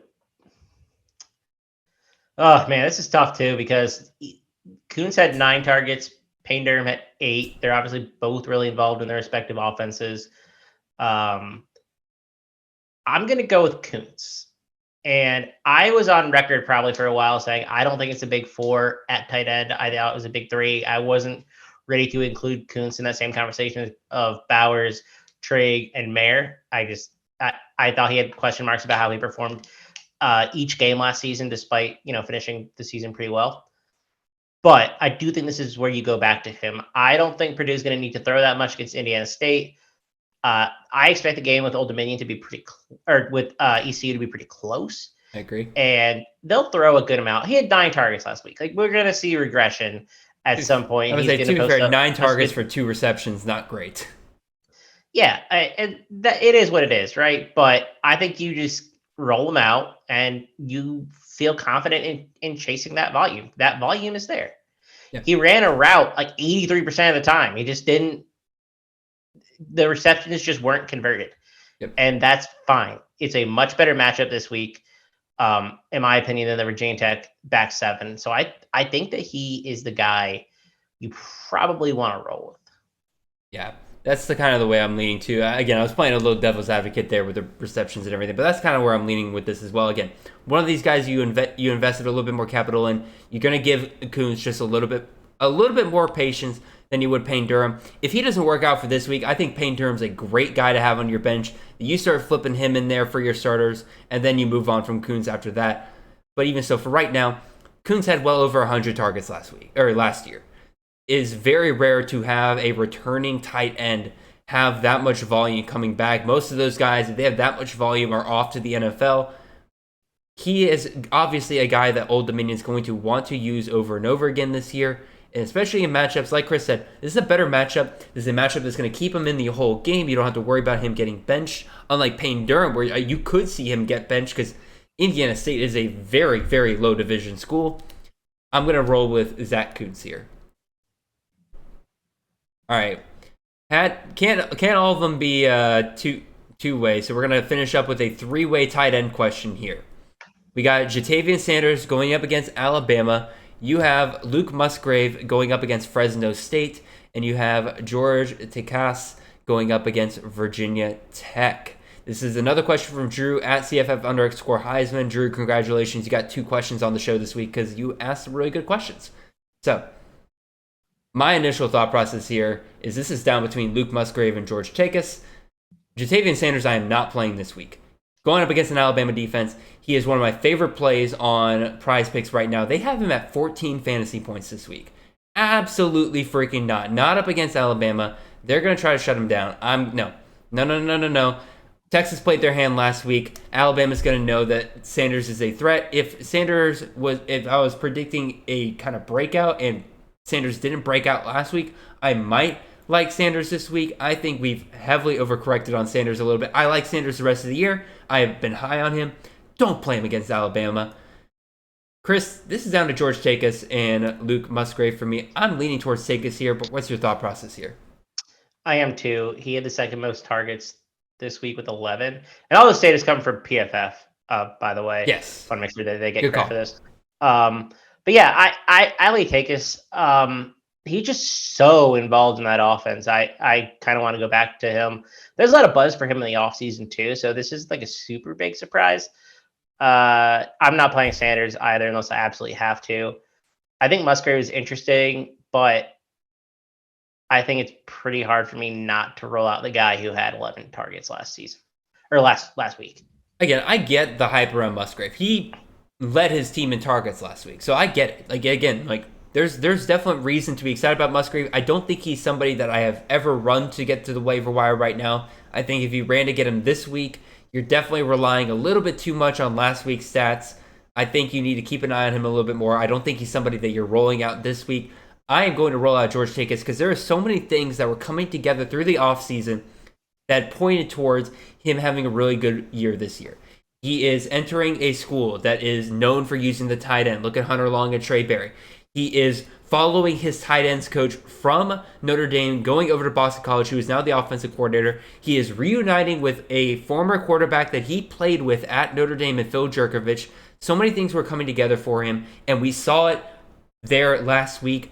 Oh, man, this is tough, too, because Kuntz had 9 targets. Payne Durham had 8. They're obviously both really involved in their respective offenses. I'm going to go with Kuntz. And I was on record probably for a while saying I don't think it's a big 4 at tight end. I thought it was a big 3. I wasn't ready to include Kuntz in that same conversation of Bowers, Trigg, and Mayer. I thought he had question marks about how he performed each game last season, despite finishing the season pretty well. But I do think this is where you go back to him. I don't think Purdue's going to need to throw that much against Indiana State. I expect the game with Old Dominion to be with ECU to be pretty close. I agree. And they'll throw a good amount. He had 9 targets last week. Like, we're going to see regression at some point. I would say, to be fair, 9 targets for 2 receptions, not great. Yeah, it is what it is, right? But I think you just roll them out and you feel confident in chasing that volume. That volume is there. Yeah. He ran a route like 83% of the time. He just didn't. The receptions just weren't converted. Yep. And that's fine. It's a much better matchup this week, in my opinion, than the Virginia Tech back 7. So I think that he is the guy you probably want to roll with. Yeah, that's the kind of the way I'm leaning to. Again, I was playing a little devil's advocate there with the receptions and everything, but that's kind of where I'm leaning with this as well. Again, one of these guys you invested a little bit more capital in, you're going to give Coons just a little bit more patience than you would Payne Durham. If he doesn't work out for this week, I think Payne Durham's a great guy to have on your bench. You start flipping him in there for your starters, and then you move on from Coons after that. But even so, for right now, Coons had well over 100 targets last year. It is very rare to have a returning tight end have that much volume coming back. Most of those guys, if they have that much volume, are off to the NFL. He is obviously a guy that Old Dominion is going to want to use over and over again this year. And especially in matchups, like Chris said, this is a better matchup. This is a matchup that's going to keep him in the whole game. You don't have to worry about him getting benched, unlike Payne Durham, where you could see him get benched because Indiana State is a very, very low division school. I'm going to roll with Zach Kuntz here. All right. Can't all of them be two-way, so we're going to finish up with a 3-way tight end question here. We got Jatavian Sanders going up against Alabama. You have Luke Musgrave going up against Fresno State, and you have George Tekas going up against Virginia Tech. This is another question from Drew at CFF_Heisman. Drew, congratulations. You got 2 questions on the show this week because you asked some really good questions. So, my initial thought process here is this is down between Luke Musgrave and George Tekas. Jatavian Sanders I am not playing this week. Going up against an Alabama defense, he is one of my favorite plays on Prize Picks right now. They have him at 14 fantasy points this week. Absolutely freaking not. Not up against Alabama. They're going to try to shut him down. No. Texas played their hand last week. Alabama's going to know that Sanders is a threat. If I was predicting a kind of breakout and Sanders didn't break out last week, I might like Sanders this week. I think we've heavily overcorrected on Sanders a little bit. I like Sanders the rest of the year. I have been high on him. Don't play him against Alabama. Chris, this is down to George Tekas and Luke Musgrave for me. I'm leaning towards Tekas here, but what's your thought process here? I am too. He had the second most targets this week with 11. And all those data's come from PFF, by the way. Yes. I want to make sure that they get credit for this. But yeah, I like Tekas. He's just so involved in that offense. I kind of want to go back to him. There's a lot of buzz for him in the offseason too, so this is like a super big surprise. I'm not playing Sanders either unless I absolutely have to. I think Musgrave is interesting, but I think it's pretty hard for me not to roll out the guy who had 11 targets last season or last week. Again, I get the hype around Musgrave. He led his team in targets last week, so I get it. Like again, like there's definite reason to be excited about Musgrave. I don't think he's somebody that I have ever run to get to the waiver wire right now. I think if you ran to get him this week, you're definitely relying a little bit too much on last week's stats. I think you need to keep an eye on him a little bit more. I don't think he's somebody that you're rolling out this week. I am going to roll out George Tekas because there are so many things that were coming together through the offseason that pointed towards him having a really good year this year. He is entering a school that is known for using the tight end. Look at Hunter Long and Trey Berry. He is following his tight ends coach from Notre Dame, going over to Boston College, who is now the offensive coordinator. He is reuniting with a former quarterback that he played with at Notre Dame and Phil Jerkovich. So many things were coming together for him, and we saw it there last week.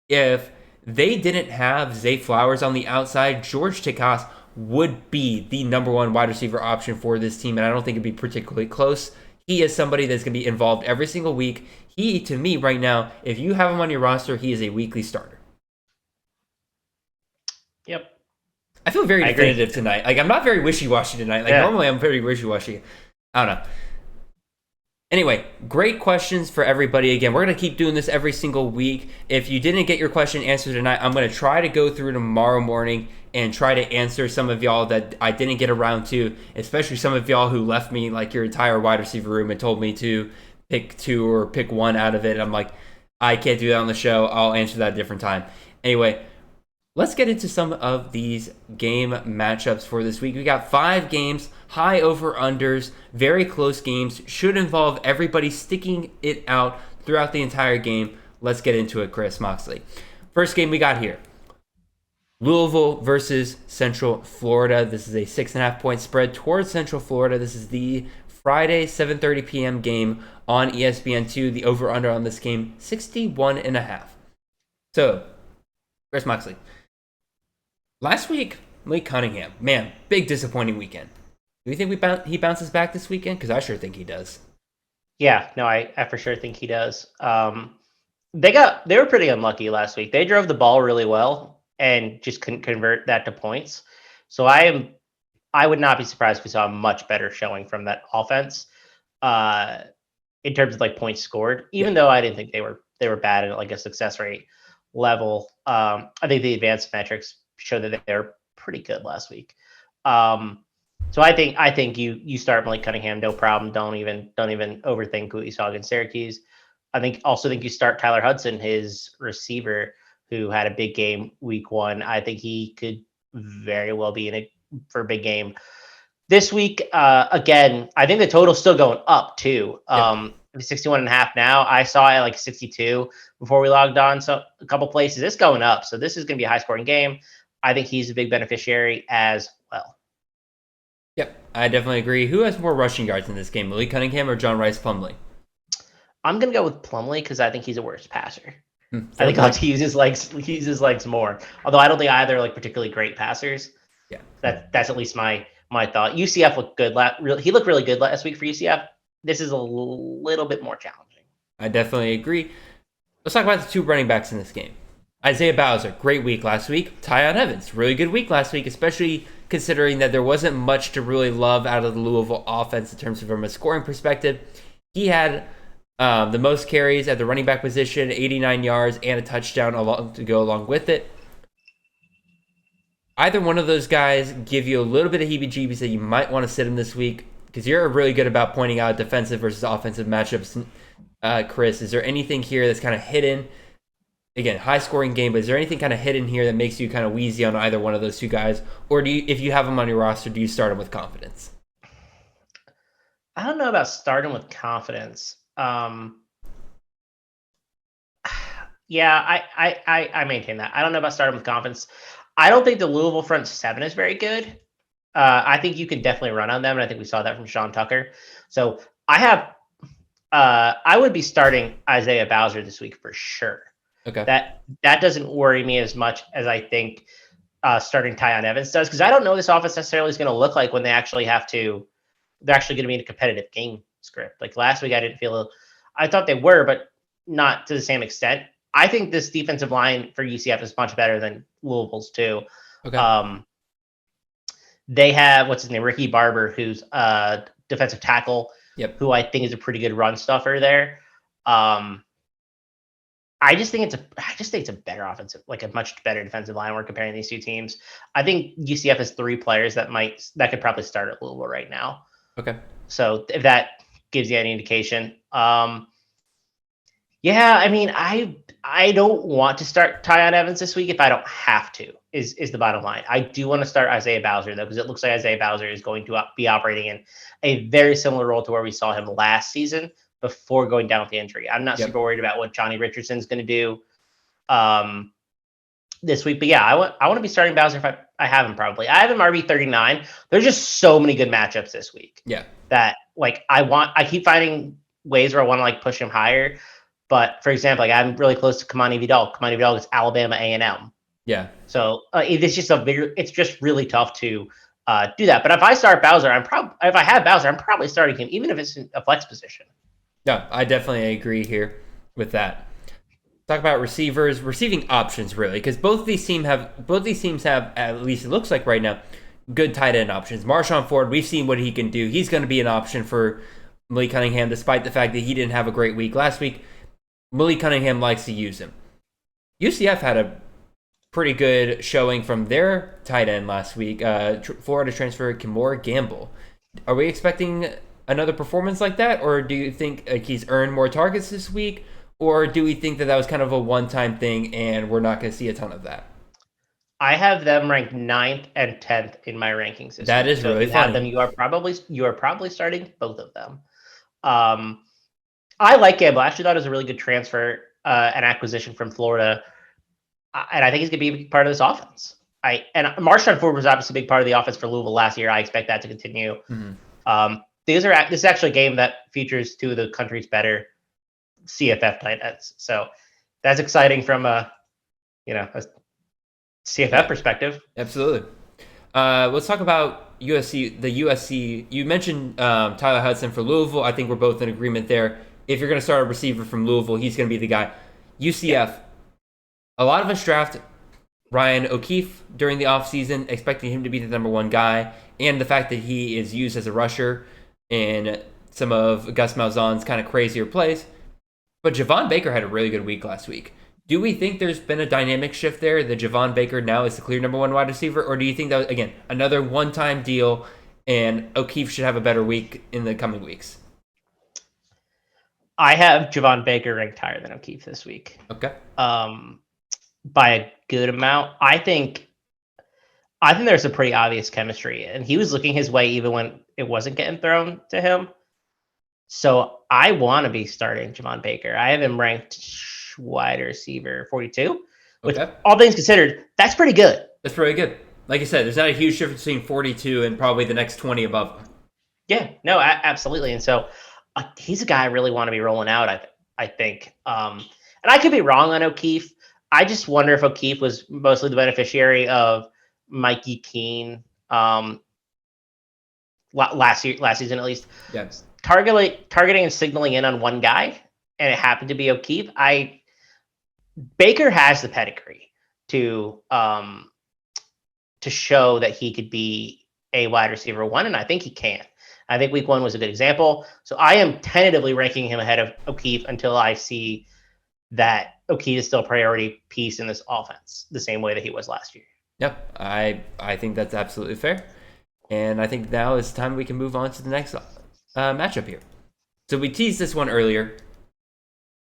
If they didn't have Zay Flowers on the outside, George Tekas would be the number 1 wide receiver option for this team, and I don't think it'd be particularly close. He is somebody that's going to be involved every single week. He, to me, right now, if you have him on your roster, he is a weekly starter. Yep. I feel very definitive tonight. Like, I'm not very wishy-washy tonight. Normally I'm very wishy-washy. I don't know. Anyway, great questions for everybody. Again, we're going to keep doing this every single week. If you didn't get your question answered tonight, I'm going to try to go through tomorrow morning and try to answer some of y'all that I didn't get around to, especially some of y'all who left me like your entire wide receiver room and told me to pick 2 or pick 1 out of it. I'm like, I can't do that on the show. I'll answer that a different time. Anyway, let's get into some of these game matchups for this week. We got 5 games, high over-unders, very close games, should involve everybody sticking it out throughout the entire game. Let's get into it, Chris Moxley. First game we got here. Louisville versus Central Florida. This is a 6.5 point spread towards Central Florida. This is the Friday 7:30 p.m. game on ESPN2. The over-under on this game, 61.5. So, Chris Moxley. Last week, Malik Cunningham. Man, big disappointing weekend. Do you think he bounces back this weekend? Because I sure think he does. Yeah, no, I for sure think he does. They were pretty unlucky last week. They drove the ball really well and just couldn't convert that to points. So I would not be surprised if we saw a much better showing from that offense in terms of like points scored. Even though I didn't think they were bad at like a success rate level. I think the advanced metrics show that they're pretty good last week. So I think you start Malik Cunningham, no problem. Don't even overthink what you saw against Syracuse. I think you start Tyler Hudson, his receiver, who had a big game week 1. I think he could very well be in it for a big game this week. Again, I think the total's still going up too. 61.5 now. I saw it like 62 before we logged on. So a couple places, it's going up. So this is going to be a high scoring game. I think he's a big beneficiary as well. Yep, I definitely agree. Who has more rushing yards in this game, Malik Cunningham or John Rice Plumlee? I'm going to go with Plumlee because I think he's a worse passer. I think I'll have to use his legs more. Although I don't think either are like particularly great passers. Yeah, that's at least my thought. UCF looked good. He looked really good last week for UCF. This is a little bit more challenging. I definitely agree. Let's talk about the 2 running backs in this game. Isaiah Bowser, great week last week. Tyon Evans, really good week last week, especially considering that there wasn't much to really love out of the Louisville offense in terms of from a scoring perspective. He had the most carries at the running back position, 89 yards, and a touchdown to go along with it. Either one of those guys give you a little bit of heebie-jeebies that you might want to sit him this week, because you're really good about pointing out defensive versus offensive matchups. Chris, is there anything here that's kind of hidden? Again, high-scoring game, but is there anything kind of hidden here that makes you kind of wheezy on either one of those 2 guys? Or if you have them on your roster, do you start them with confidence? I don't know about starting with confidence. Yeah, I maintain that. I don't know about starting with confidence. I don't think the Louisville front 7 is very good. I think you can definitely run on them, and I think we saw that from Sean Tucker. So I would be starting Isaiah Bowser this week for sure. Okay. That doesn't worry me as much as I think starting Tyon Evans does, because I don't know this offense necessarily is going to look like when they're actually going to be in a competitive game script. Like last week, I thought they were, but not to the same extent. I think this defensive line for UCF is much better than Louisville's too. Okay. They have, what's his name, Ricky Barber, who's a defensive tackle, who I think is a pretty good run stuffer there. I just think it's a better offensive, like a much better defensive line. We're comparing these 2 teams. I think UCF has 3 players that could probably start at Louisville right now. Okay. So if that gives you any indication, yeah, I mean, I don't want to start Tyon Evans this week if I don't have to. Is the bottom line. I do want to start Isaiah Bowser though, because it looks like Isaiah Bowser is going to be operating in a very similar role to where we saw him last season before going down with the injury. I'm not super worried about what Johnny Richardson's going to do this week. But yeah, I want to be starting Bowser if I have him probably. I have him RB39. There's just so many good matchups this week. Yeah. That like I keep finding ways where I want to like push him higher. But for example, like I'm really close to Kamani Vidal. Kamani Vidal is Alabama A&M. Yeah. So it's just really tough to do that. But if I start Bowser, if I have Bowser, I'm probably starting him, even if it's in a flex position. Yeah, I definitely agree here with that. Talk about receiving options, really, because both these teams have, at least it looks like right now, good tight end options. Marshawn Ford, we've seen what he can do. He's going to be an option for Malik Cunningham, despite the fact that he didn't have a great week last week. Malik Cunningham likes to use him. UCF had a pretty good showing from their tight end last week. Florida transfer Kimora Gamble. Are we expecting another performance like that, or do you think he's earned more targets this week, or do we think that was kind of a one-time thing and we're not going to see a ton of that? I have them ranked 9th and 10th in my rankings this That week. is really funny. You are probably starting both of them. I like Gamble. I actually thought it was a really good transfer, an acquisition from Florida. And I think he's going to be a big part of this offense. And Marshawn Ford was obviously a big part of the offense for Louisville last year. I expect that to continue. Mm-hmm. This is actually a game that features two of the country's better CFF tight ends. So that's exciting from a CFF perspective. Absolutely. Let's talk about USC. The USC. You mentioned Tyler Hudson for Louisville. I think we're both in agreement there. If you're going to start a receiver from Louisville, he's going to be the guy. UCF. Yeah. A lot of us draft Ryan O'Keefe during the offseason, expecting him to be the number one guy, and the fact that he is used as a rusher in some of Gus Malzahn's kind of crazier plays. But Javon Baker had a really good week last week. Do we think there's been a dynamic shift there that Javon Baker now is the clear number one wide receiver, or do you think that was, again, another one-time deal and O'Keefe should have a better week in the coming weeks? I have Javon Baker ranked higher than O'Keefe this week. Okay. By a good amount. I think there's a pretty obvious chemistry, and he was looking his way even when it wasn't getting thrown to him. So I want to be starting Javon Baker. I have him ranked wide receiver 42, which all things considered, that's pretty good. That's pretty good. Like I said, there's not a huge difference between 42 and probably the next 20 above him. Yeah, no, absolutely. And so he's a guy I really want to be rolling out, I think. And I could be wrong on O'Keefe. I just wonder if O'Keefe was mostly the beneficiary of Mikey Keene last season at least. Yes. Targeting and signaling in on one guy, and it happened to be O'Keefe. Baker has the pedigree to show that he could be a wide receiver one, and I think he can. I think week one was a good example. So I am tentatively ranking him ahead of O'Keefe until I see that O'Keefe is still a priority piece in this offense, the same way that he was last year. Yep, I think that's absolutely fair. And I think now is time we can move on to the next matchup here. So we teased this one earlier.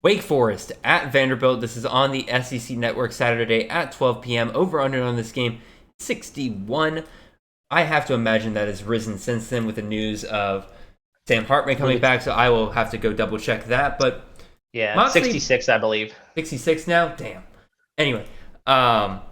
Wake Forest at Vanderbilt. This is on the SEC Network Saturday at 12 p.m. Over-under on this game, 61. I have to imagine that has risen since then with the news of Sam Hartman coming back, so I will have to go double-check that. But yeah, Moxley, 66, I believe. 66 now? Damn. Anyway, let's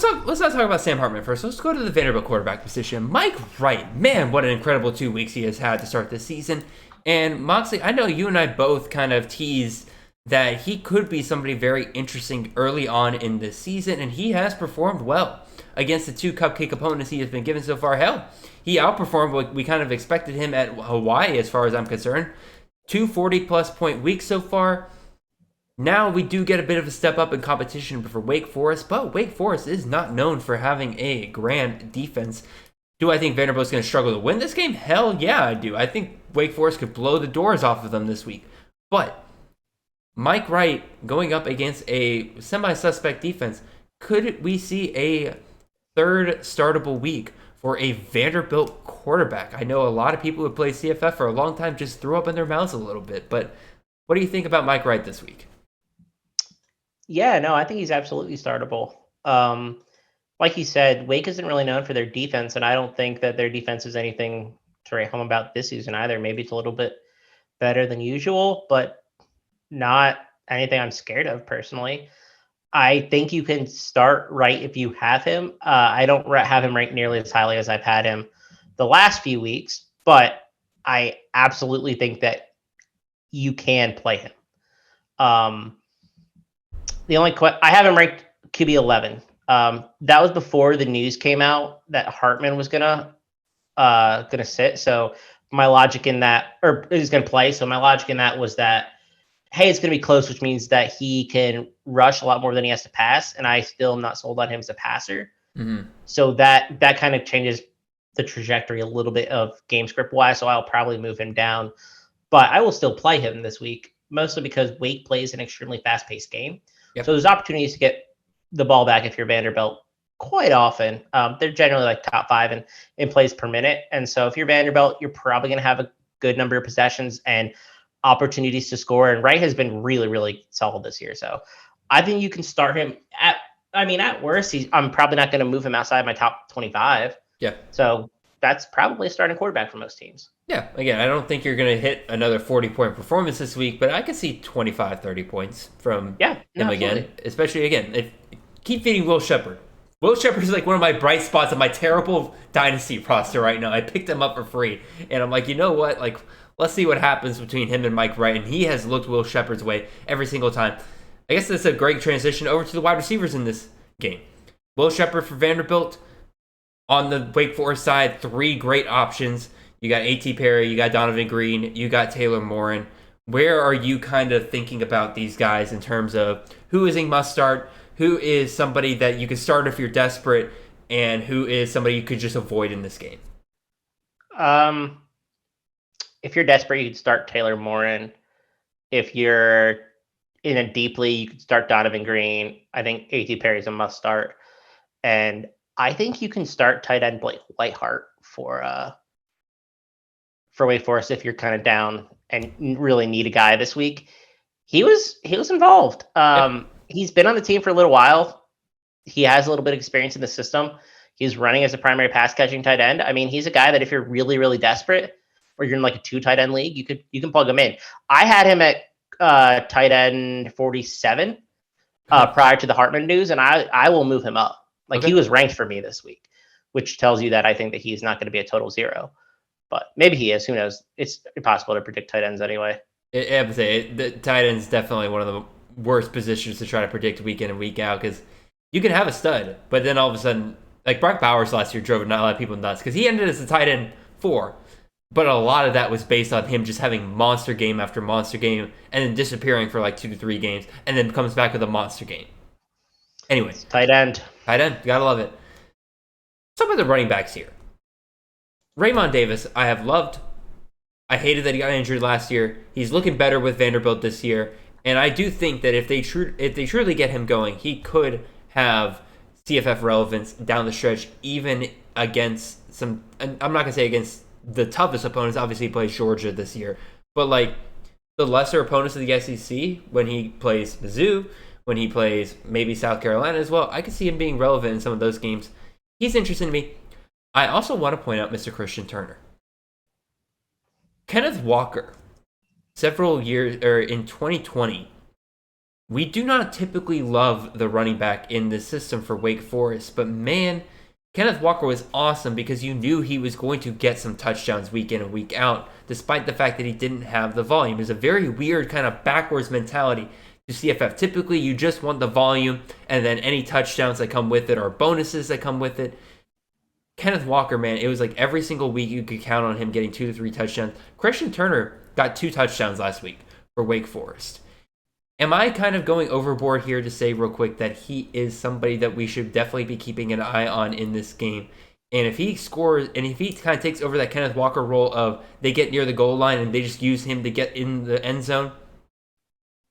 not talk about Sam Hartman first. Let's go to the Vanderbilt quarterback position. Mike Wright. Man, what an incredible 2 weeks he has had to start this season. And Moxley, I know you and I both kind of teased that he could be somebody very interesting early on in this season, and he has performed well against the two cupcake opponents he has been given so far. Hell, he outperformed what we kind of expected him at Hawaii as far as I'm concerned. 2 40-plus point weeks so far. Now we do get a bit of a step up in competition for Wake Forest, but Wake Forest is not known for having a grand defense. Do I think Vanderbilt's going to struggle to win this game? Hell yeah, I do. I think Wake Forest could blow the doors off of them this week. But Mike Wright going up against a semi-suspect defense, could we see a third startable week for a Vanderbilt quarterback? I know a lot of people who play CFF for a long time just threw up in their mouths a little bit, but what do you think about Mike Wright this week? Yeah, no, I think he's absolutely startable. Like you said, Wake isn't really known for their defense, and I don't think that their defense is anything to write home about this season either. Maybe it's a little bit better than usual, but not anything I'm scared of personally. I think you can start Wright if you have him. I don't have him ranked nearly as highly as I've had him the last few weeks, but I absolutely think that you can play him. The only I have him ranked QB 11. That was before the news came out that Hartman was gonna sit. So my logic in that, or is gonna play. So my logic in that was that, hey, it's gonna be close, which means that he can rush a lot more than he has to pass, and I still am not sold on him as a passer. Mm-hmm. So that kind of changes the trajectory a little bit of game script wise. So I'll probably move him down, but I will still play him this week, mostly because Wake plays an extremely fast paced game. Yep. So there's opportunities to get the ball back if you're Vanderbilt quite often. They're generally like top 5 in plays per minute. And so if you're Vanderbilt, you're probably going to have a good number of possessions and opportunities to score. And Wright has been really, really solid this year. So I think you can start him at worst, I'm probably not going to move him outside my top 25. Yeah. So that's probably a starting quarterback for most teams. Yeah. Again, I don't think you're going to hit another 40-point performance this week, but I could see 25, 30 points from him again. Especially, again, keep feeding Will Sheppard. Will Sheppard is like one of my bright spots on my terrible dynasty roster right now. I picked him up for free, and I'm like, you know what? Like, let's see what happens between him and Mike Wright, and he has looked Will Sheppard's way every single time. I guess that's a great transition over to the wide receivers in this game. Will Sheppard for Vanderbilt. On the Wake Forest side, 3 great options. You got A.T. Perry, you got Donovan Green, you got Taylor Morin. Where are you kind of thinking about these guys in terms of who is a must start, who is somebody that you can start if you're desperate, and who is somebody you could just avoid in this game? If you're desperate, you could start Taylor Morin. If you're in a deep league, you could start Donovan Green. I think A.T. Perry is a must start. And I think you can start tight end Blake Whiteheart for Wake Forest if you're kind of down and really need a guy this week. He was involved. He's been on the team for a little while. He has a little bit of experience in the system. He's running as a primary pass catching tight end. I mean, he's a guy that if you're really, really desperate or you're in like a 2 tight end league, you can plug him in. I had him at tight end 47 prior to the Hartman news, and I will move him up. He was ranked for me this week, which tells you that I think that he's not going to be a total 0. But maybe he is. Who knows? It's impossible to predict tight ends anyway. I would say the tight end is definitely one of the worst positions to try to predict week in and week out because you can have a stud, but then all of a sudden, like Brock Bowers last year drove not a lot of people nuts because he ended as a tight end 4. But a lot of that was based on him just having monster game after monster game and then disappearing for like 2 to 3 games and then comes back with a monster game. Anyway. Tight end. Gotta love it. Some of the running backs here. Raymond Davis, I have loved. I hated that he got injured last year. He's looking better with Vanderbilt this year. And I do think that if they truly get him going, he could have CFF relevance down the stretch, even against some, I'm not going to say against the toughest opponents. Obviously, he plays Georgia this year. But like the lesser opponents of the SEC, when he plays Mizzou, when he plays maybe South Carolina as well, I could see him being relevant in some of those games. He's interesting to me. I also want to point out Mr. Christian Turner. Kenneth Walker, several years, or in 2020, we do not typically love the running back in this system for Wake Forest, but man, Kenneth Walker was awesome because you knew he was going to get some touchdowns week in and week out, despite the fact that he didn't have the volume. It's a very weird kind of backwards mentality to CFF. Typically, you just want the volume, and then any touchdowns that come with it or bonuses that come with it. Kenneth Walker, man, it was like every single week you could count on him getting 2 to 3 touchdowns. Christian Turner got 2 touchdowns last week for Wake Forest. Am I kind of going overboard here to say real quick that he is somebody that we should definitely be keeping an eye on in this game? And if he scores, and if he kind of takes over that Kenneth Walker role of they get near the goal line and they just use him to get in the end zone,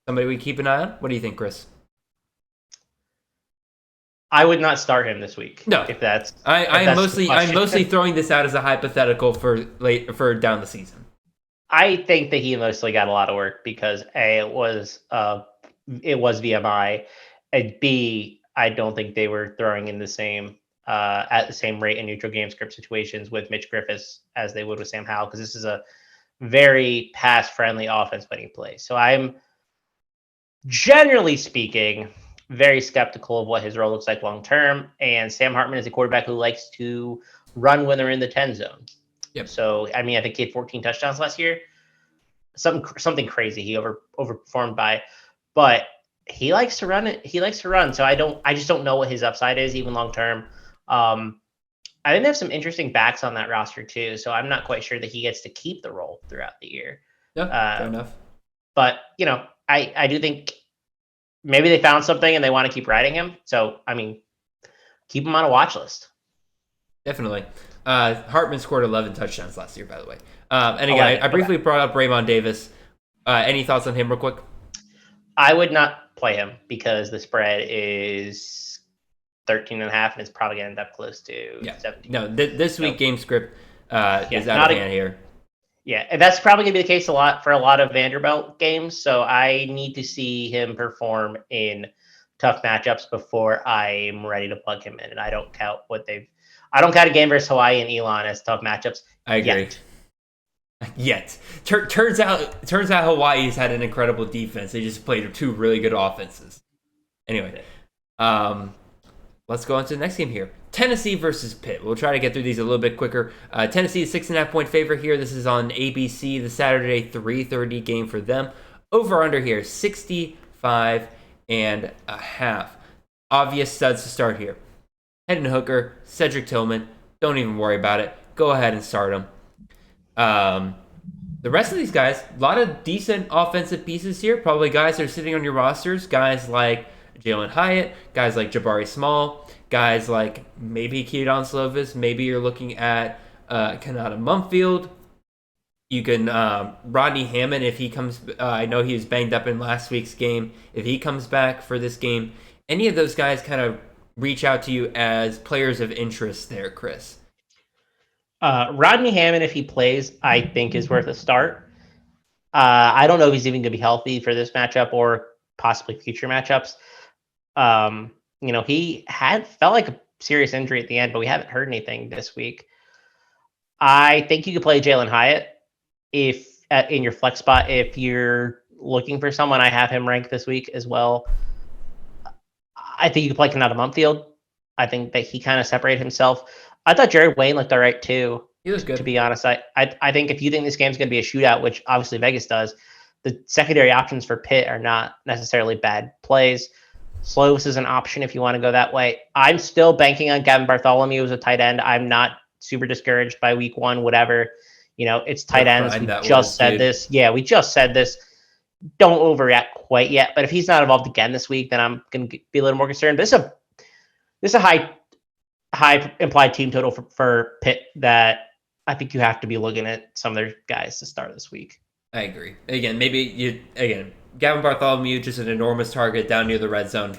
somebody we keep an eye on? What do you think, Chris? I would not start him this week. No, if that's I'm mostly throwing this out as a hypothetical for down the season. I think that he mostly got a lot of work because A, it was VMI, and B, I don't think they were throwing in the same at the same rate in neutral game script situations with Mitch Griffiths as they would with Sam Howell, because this is a very pass friendly offense when he plays. So I'm generally speaking very skeptical of what his role looks like long term. And Sam Hartman is a quarterback who likes to run when they're in the 10 zone. Yep. So I mean, I think he had 14 touchdowns last year. Something crazy he overperformed by, but he likes to run it. He likes to run. So I just don't know what his upside is even long term. I think they have some interesting backs on that roster too. So I'm not quite sure that he gets to keep the role throughout the year. Yeah, fair enough. But I do think maybe they found something and they want to keep riding him. So, I mean, keep him on a watch list. Definitely. Hartman scored 11 touchdowns last year, by the way. And again, I briefly brought up Raymond Davis. Any thoughts on him real quick? I would not play him because the spread is 13.5, and it's probably going to end up close to 17. No, this week game script is out of hand here. Yeah, and that's probably going to be the case for a lot of Vanderbilt games. So I need to see him perform in tough matchups before I'm ready to plug him in. And I don't count a game versus Hawaii and Elon as tough matchups. I agree. Yet. Turns out Hawaii's had an incredible defense. They just played two really good offenses. Anyway, let's go on to the next game here. Tennessee versus Pitt. We'll try to get through these a little bit quicker. Tennessee is 6.5-point favorite here. This is on ABC, the Saturday 3:30 game for them. Over under here, 65.5. Obvious studs to start here. Hendon Hooker, Cedric Tillman. Don't even worry about it. Go ahead and start them. The rest of these guys, a lot of decent offensive pieces here. Probably guys that are sitting on your rosters. Guys like Jalen Hyatt, guys like Jabari Small, guys like maybe Keaton Slovis. Maybe you're looking at Kanata Mumfield. You can Rodney Hammond if he comes. I know he was banged up in last week's game. If he comes back for this game, any of those guys kind of reach out to you as players of interest there, Chris. Rodney Hammond, if he plays, I think is worth a start. I don't know if he's even going to be healthy for this matchup or possibly future matchups. He felt like a serious injury at the end, but we haven't heard anything this week. I think you could play Jalen Hyatt in your flex spot if you're looking for someone. I have him ranked this week as well. I think you could play Kanata Mumfield. I think that he kind of separated himself. I thought Jared Wayne looked all right too. He was good. To be honest, I think if you think this game's going to be a shootout, which obviously Vegas does, the secondary options for Pitt are not necessarily bad plays. Slovis is an option if you want to go that way. I'm still banking on Gavin Bartholomew as a tight end. I'm not super discouraged by week one, whatever. It's tight ends. We just said this. Yeah, we just said this. Don't overreact quite yet. But if he's not involved again this week, then I'm going to be a little more concerned. This is a high implied team total for Pitt that I think you have to be looking at some of their guys to start this week. I agree. Again, Gavin Bartholomew, just an enormous target down near the red zone.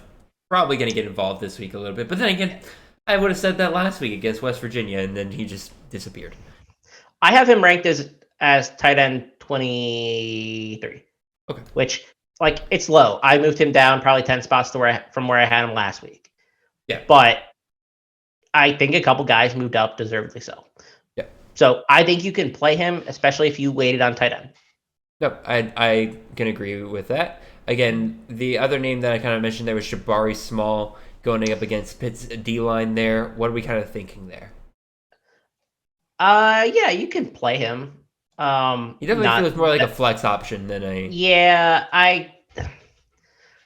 Probably going to get involved this week a little bit. But then again, I would have said that last week against West Virginia, and then he just disappeared. I have him ranked as tight end 23. Okay. Which, it's low. I moved him down probably 10 spots from where I had him last week. Yeah. But I think a couple guys moved up, deservedly so. Yeah. So I think you can play him, especially if you waited on tight end. Nope, I can agree with that. Again, the other name that I kind of mentioned there was Jabari Small going up against Pitt's D-line there. What are we kind of thinking there? Yeah, you can play him. He definitely feels more like a flex option than a... Yeah,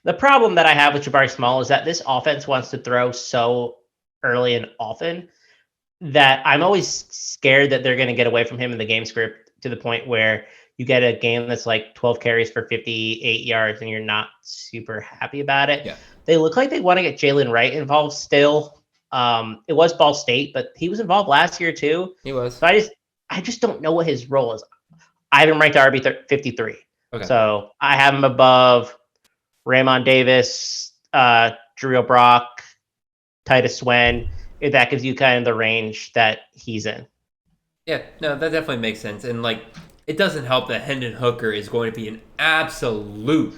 the problem that I have with Jabari Small is that this offense wants to throw so early and often that I'm always scared that they're going to get away from him in the game script to the point where you get a game that's like 12 carries for 58 yards and you're not super happy about it. Yeah. They look like they want to get Jalen Wright involved still. It was Ball State, but he was involved last year too. He was. So I just don't know what his role is. I have him ranked RB 53. Okay. So I have him above Raymond Davis, Drew Brock, Titus Swen. That gives you kind of the range that he's in. Yeah, no, that definitely makes sense. And it doesn't help that Hendon Hooker is going to be an absolute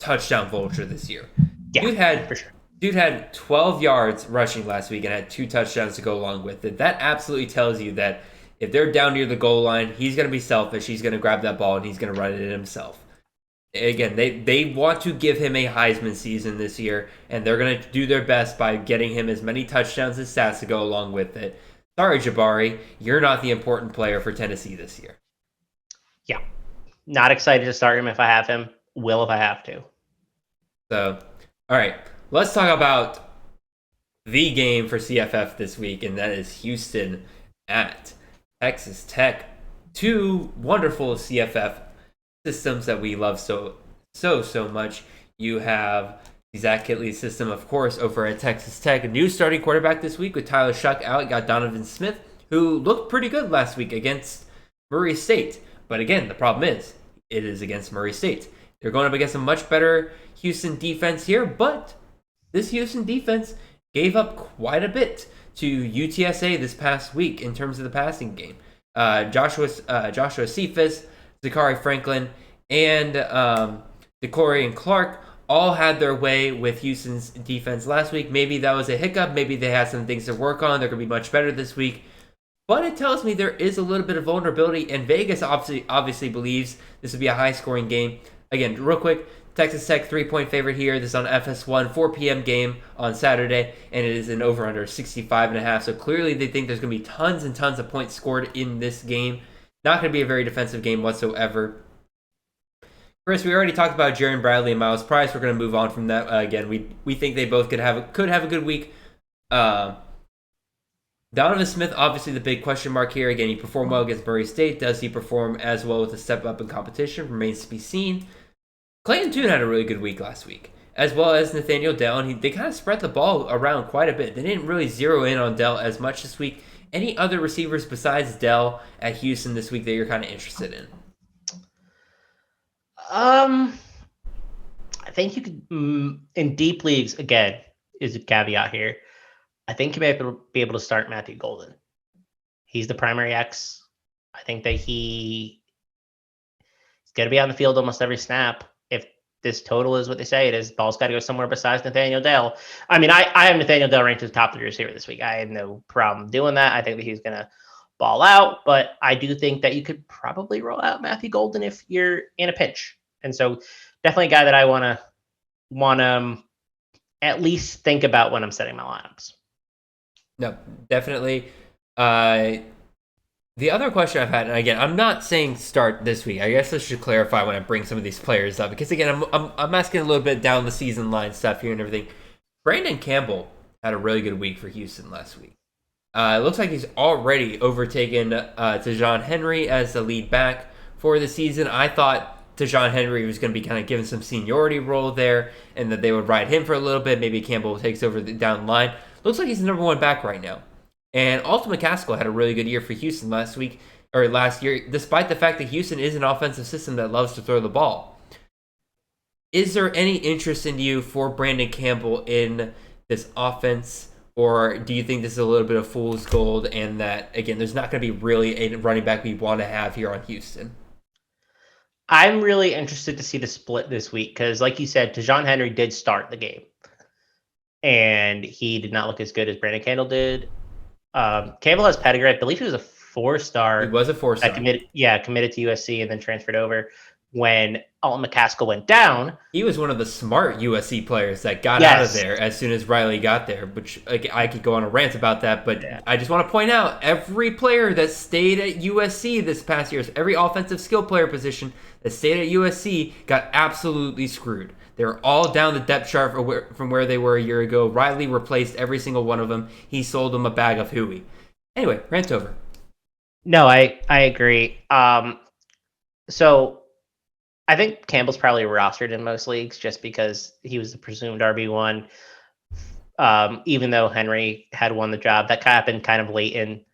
touchdown vulture this year. Yeah, for sure. Dude had 12 yards rushing last week and had 2 touchdowns to go along with it. That absolutely tells you that if they're down near the goal line, he's going to be selfish. He's going to grab that ball and he's going to run it in himself. Again, they want to give him a Heisman season this year, and they're going to do their best by getting him as many touchdowns as stats to go along with it. Sorry, Jabari, you're not the important player for Tennessee this year. Yeah. Not excited to start him if I have him. Will if I have to. So, all right. Let's talk about the game for CFF this week, and that is Houston at Texas Tech. 2 wonderful CFF systems that we love so much. You have the Zach Kitley system, of course, over at Texas Tech. A new starting quarterback this week with Tyler Shuck out. You got Donovan Smith, who looked pretty good last week against Murray State. But again, the problem is, it is against Murray State. They're going up against a much better Houston defense here, but this Houston defense gave up quite a bit to UTSA this past week in terms of the passing game. Joshua Cephas, Zachary Franklin, and DeCorian Clark all had their way with Houston's defense last week. Maybe that was a hiccup. Maybe they had some things to work on. They're going to be much better this week. But it tells me there is a little bit of vulnerability, and Vegas obviously believes this will be a high-scoring game. Again, real quick, Texas Tech 3-point favorite here. This is on FS1, 4 p.m. game on Saturday, and it is an over-under 65.5. So clearly they think there's going to be tons and tons of points scored in this game. Not going to be a very defensive game whatsoever. Chris, we already talked about Jaron Bradley and Miles Price. We're going to move on from that. Again, we think they both could have a good week. Donovan Smith, obviously the big question mark here. Again, he performed well against Murray State. Does he perform as well with a step up in competition? Remains to be seen. Clayton Tune had a really good week last week, as well as Nathaniel Dell, and they kind of spread the ball around quite a bit. They didn't really zero in on Dell as much this week. Any other receivers besides Dell at Houston this week that you're kind of interested in? I think you could, in deep leagues, again, is a caveat here. I think you may be able to start Matthew Golden. He's the primary X. I think that he's going to be on the field almost every snap. If this total is what they say it is, ball's got to go somewhere besides Nathaniel Dell. I mean, I have Nathaniel Dell ranked as the top of the receiver this week. I have no problem doing that. I think that he's going to ball out, but I do think that you could probably roll out Matthew Golden if you're in a pinch. And so definitely a guy that I want to at least think about when I'm setting my lineups. No, definitely. The other question I've had, and again, I'm not saying start this week. I guess I should clarify when I bring some of these players up, because again, I'm asking a little bit down the season line stuff here and everything. Brandon Campbell had a really good week for Houston last week. It looks like he's already overtaken Tejon Henry as the lead back for the season. I thought Tejon Henry was going to be kind of given some seniority role there, and that they would ride him for a little bit. Maybe Campbell takes over down the line. Looks like he's the number one back right now. And Alton McCaskill had a really good year for Houston last year, despite the fact that Houston is an offensive system that loves to throw the ball. Is there any interest in you for Brandon Campbell in this offense? Or do you think this is a little bit of fool's gold, and that, again, there's not going to be really a running back we want to have here on Houston? I'm really interested to see the split this week because, like you said, Tejon Henry did start the game. And he did not look as good as Brandon Campbell did. Campbell has pedigree. I believe he was a 4-star. He was a 4-star. Committed to USC and then transferred over. When Alton McCaskill went down, he was one of the smart USC players that got out of there as soon as Riley got there, which I could go on a rant about that, but I just want to point out every player that stayed at USC this past year, every offensive skill player position that stayed at USC got absolutely screwed. They're all down the depth chart from where they were a year ago. Riley replaced every single one of them. He sold them a bag of hooey. Anyway, rant over. No, I agree. So I think Campbell's probably rostered in most leagues just because he was the presumed RB1. Even though Henry had won the job, that happened kind of late in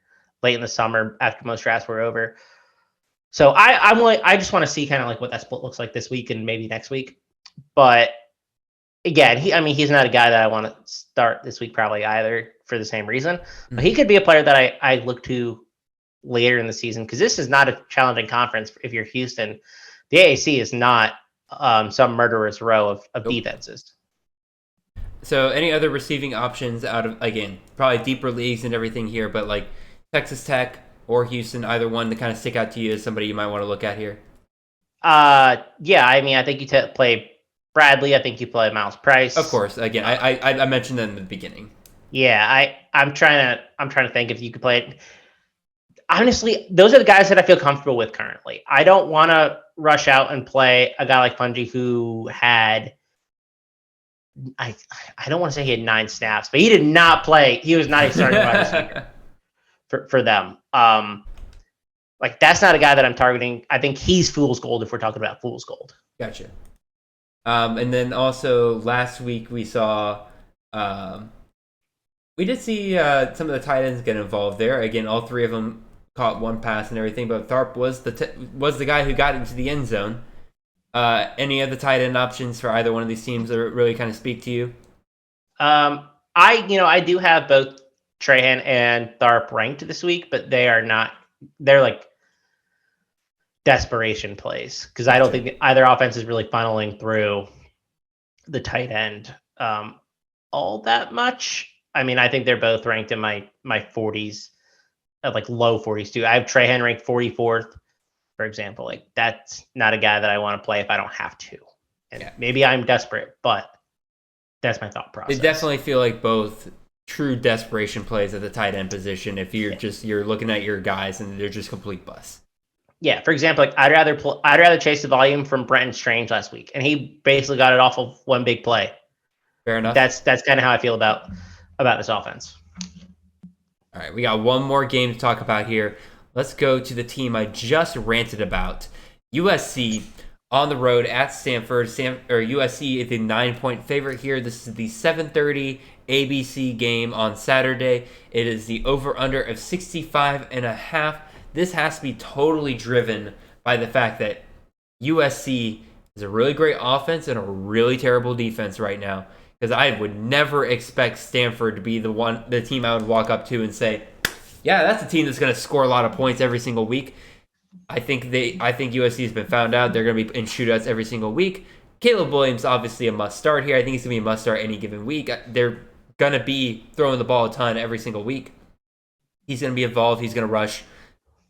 the summer after most drafts were over. So I just want to see kind of like what that split looks like this week and maybe next week. But again, he's not a guy that I want to start this week probably either for the same reason. Mm-hmm. But he could be a player that I look to later in the season because this is not a challenging conference if you're Houston. The AAC is not some murderer's row of defenses. So any other receiving options out of, again, probably deeper leagues and everything here, but like Texas Tech or Houston, either one that kind of stick out to you as somebody you might want to look at here? I think you play Bradley. I think you play Miles Price. Of course. Again, I mentioned that in the beginning. Yeah, I'm trying to think if you could play it. Honestly, those are the guys that I feel comfortable with currently. I don't want to rush out and play a guy like Fungi who had, I don't want to say he had 9 snaps, but he did not play. He was not a starting wide receiver for them. Like that's not a guy that I'm targeting. I think he's fool's gold if we're talking about fool's gold. Gotcha. And then also last week we saw, we did see some of the tight ends get involved there. Again, all 3 of them caught 1 pass and everything, but Tharp was the guy who got into the end zone. Any of the tight end options for either one of these teams that really kind of speak to you? I do have both Trahan and Tharp ranked this week, but they're like desperation plays because I don't think either offense is really funneling through the tight end all that much. I mean, I think they're both ranked in my 40s, like low 40s too. I have Trahan ranked 44th, for example. Like that's not a guy that I want to play if I don't have to. And maybe I'm desperate, but that's my thought process. They definitely feel like both true desperation plays at the tight end position if you're looking at your guys and they're just complete busts. Yeah, for example, like I'd rather chase the volume from Brenton Strange last week, and he basically got it off of one big play. Fair enough. That's kind of how I feel about this offense. All right, we got one more game to talk about here. Let's go to the team I just ranted about. USC on the road at Stanford. USC is a 9-point favorite here. This is the 7:30 ABC game on Saturday. It is the over-under of 65.5. This has to be totally driven by the fact that USC is a really great offense and a really terrible defense right now. Because I would never expect Stanford to be the team I would walk up to and say, yeah, that's a team that's going to score a lot of points every single week. I think USC has been found out. They're going to be in shootouts every single week. Caleb Williams, obviously a must start here. I think he's going to be a must start any given week. They're going to be throwing the ball a ton every single week. He's going to be involved. He's going to rush.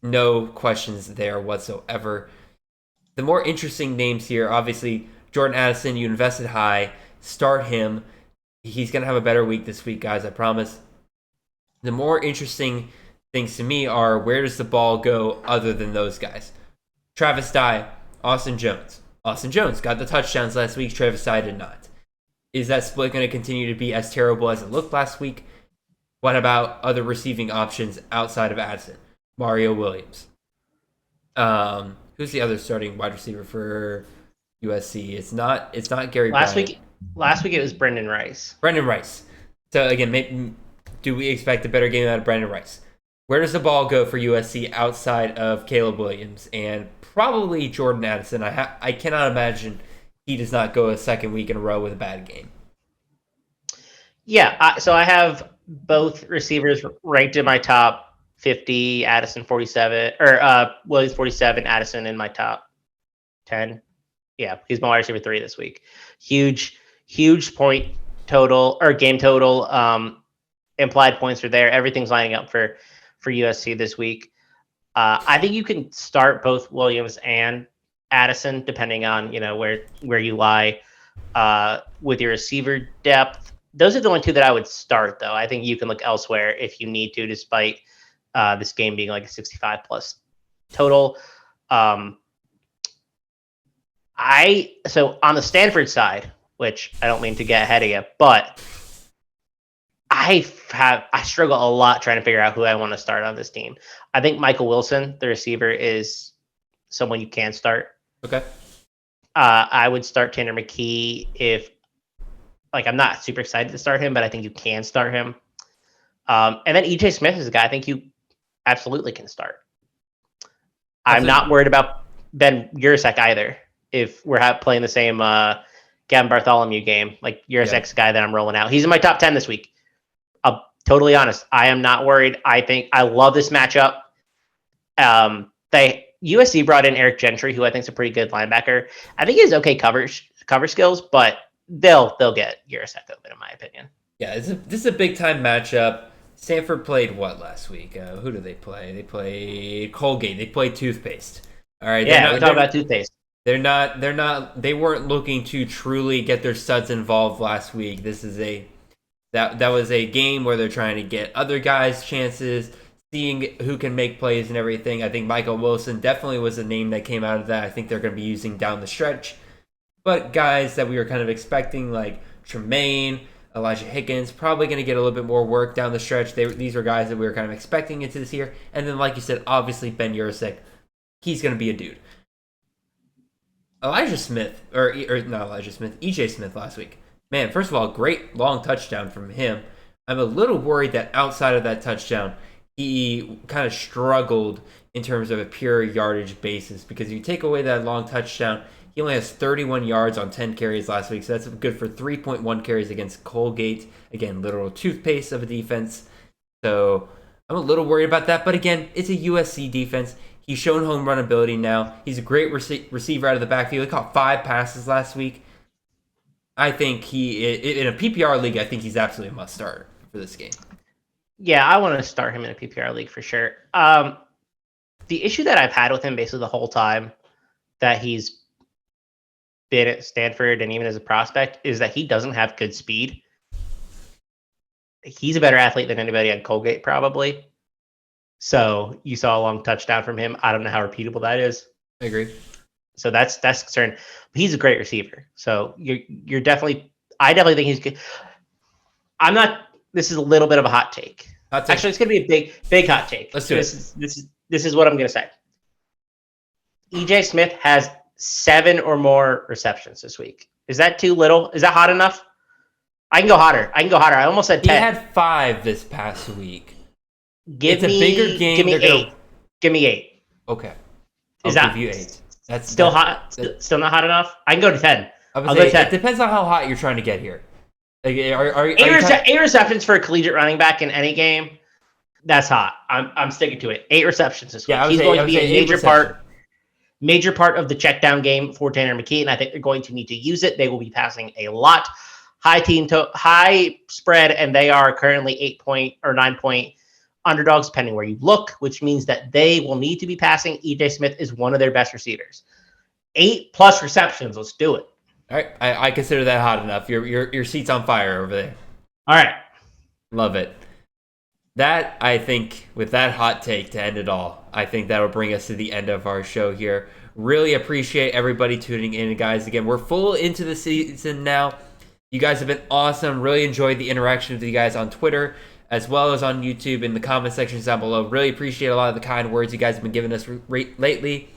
No questions there whatsoever. The more interesting names here, obviously, Jordan Addison, you invested high. Start him. He's going to have a better week this week, guys, I promise. The more interesting things to me are where does the ball go other than those guys? Travis Dye, Austin Jones. Austin Jones got the touchdowns last week. Travis Dye did not. Is that split going to continue to be as terrible as it looked last week? What about other receiving options outside of Addison? Mario Williams. Who's the other starting wide receiver for USC? It's not Gary Bryant. Last week it was Brendan Rice. Brendan Rice. So again, do we expect a better game out of Brendan Rice? Where does the ball go for USC outside of Caleb Williams and probably Jordan Addison? I cannot imagine he does not go a second week in a row with a bad game. Yeah, so I have both receivers ranked in my top 50, Addison 47, or Williams 47, Addison in my top 10. Yeah, he's my wide receiver 3 this week. Huge point total or game total. Implied points are there. Everything's lining up for USC this week. I think you can start both Williams and Addison depending on where you lie with your receiver depth. Those are the only two that I would start, though. I think you can look elsewhere if you need to, despite this game being like a 65 plus total. So on the Stanford side, which I don't mean to get ahead of you, but I struggle a lot trying to figure out who I want to start on this team. I think Michael Wilson, the receiver, is someone you can start. Okay. I would start Tanner McKee if, I'm not super excited to start him, but I think you can start him. And then EJ Smith is a guy I think you absolutely can start. I'm not worried about Ben Urasek either. If we're playing the same Gavin Bartholomew game, Urasek's a guy that I'm rolling out. He's in my top 10 this week. I'm totally honest. I am not worried. I think I love this matchup. USC brought in Eric Gentry, who I think is a pretty good linebacker. I think he has okay cover skills, but they'll get Urasek open, in my opinion. Yeah, this is a big time matchup. Stanford played what last week? Who did they play? They played Colgate. They played toothpaste. All right. Yeah, we're talking about toothpaste. They weren't looking to truly get their studs involved last week. This is that was a game where they're trying to get other guys chances, seeing who can make plays and everything. I think Michael Wilson definitely was a name that came out of that. I think they're going to be using down the stretch. But guys that we were kind of expecting, like Tremaine, Elijah Higgins, probably going to get a little bit more work down the stretch. These were guys that we were kind of expecting into this year. And then, like you said, obviously Ben Urasek, he's going to be a dude. EJ Smith last week. Man, first of all, great long touchdown from him. I'm a little worried that outside of that touchdown, he kind of struggled in terms of a pure yardage basis, because if you take away that long touchdown, He only has 31 yards on 10 carries last week, so that's good for 3.1 carries against Colgate. Again, literal toothpaste of a defense. So I'm a little worried about that. But again, it's a USC defense. He's shown home run ability now. He's a great receiver out of the backfield. He caught 5 passes last week. I think in a PPR league, I think he's absolutely a must start for this game. Yeah, I want to start him in a PPR league for sure. The issue that I've had with him basically the whole time that he's been at Stanford and even as a prospect is that he doesn't have good speed. He's a better athlete than anybody on Colgate, probably. So you saw a long touchdown from him. I don't know how repeatable that is. I agree. So that's concern. But he's a great receiver. So you're definitely. I definitely think he's good. I'm not. This is a little bit of a hot take. Actually, it's going to be a big hot take. Let's do it. This is what I'm going to say. EJ Smith has 7 or more receptions this week. Is that too little? Is that hot enough? I can go hotter. I almost said 10. He had 5 this past week. It's a bigger game. Give me 8. Give me 8. Okay. I'll give you 8. That's still hot. Still not hot enough. I can go to 10. I'll go 10. It depends on how hot you're trying to get here. Like, are 8 receptions for a collegiate running back in any game. That's hot. I'm sticking to it. 8 receptions this week. Yeah, he's going to be a major part of the check down game for Tanner McKee, and I think they're going to need to use it. They will be passing a lot. High spread, and they are currently 8-point or 9-point underdogs, depending where you look, which means that they will need to be passing. EJ Smith is one of their best receivers. 8+ receptions. Let's do it. All right, I consider that hot enough. Your seat's on fire over there. All right, love it. That, I think, with that hot take to end it all, I think that'll bring us to the end of our show here. Really appreciate everybody tuning in, guys. Again, we're full into the season now. You guys have been awesome. Really enjoyed the interaction with you guys on Twitter, as well as on YouTube in the comment sections down below. Really appreciate a lot of the kind words you guys have been giving us lately.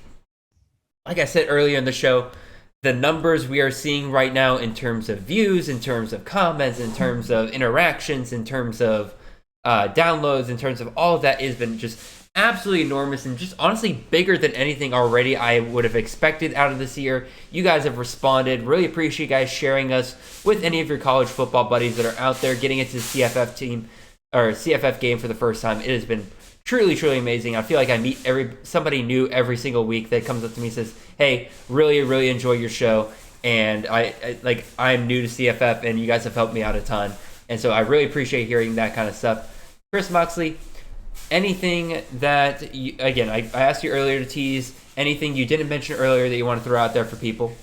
Like I said earlier in the show, the numbers we are seeing right now in terms of views, in terms of comments, in terms of interactions, in terms of downloads, in terms of all of that has been just absolutely enormous and just honestly bigger than anything already I would have expected out of this year. You guys have responded. Really appreciate you guys sharing us with any of your college football buddies that are out there getting into the CFF team or CFF game for the first time. It has been truly, truly amazing. I feel like I meet somebody new every single week that comes up to me and says, "Hey, really, really enjoy your show." And I'm new to CFF and you guys have helped me out a ton. And so I really appreciate hearing that kind of stuff. Chris Moxley, anything that, I asked you earlier to tease, anything you didn't mention earlier that you want to throw out there for people?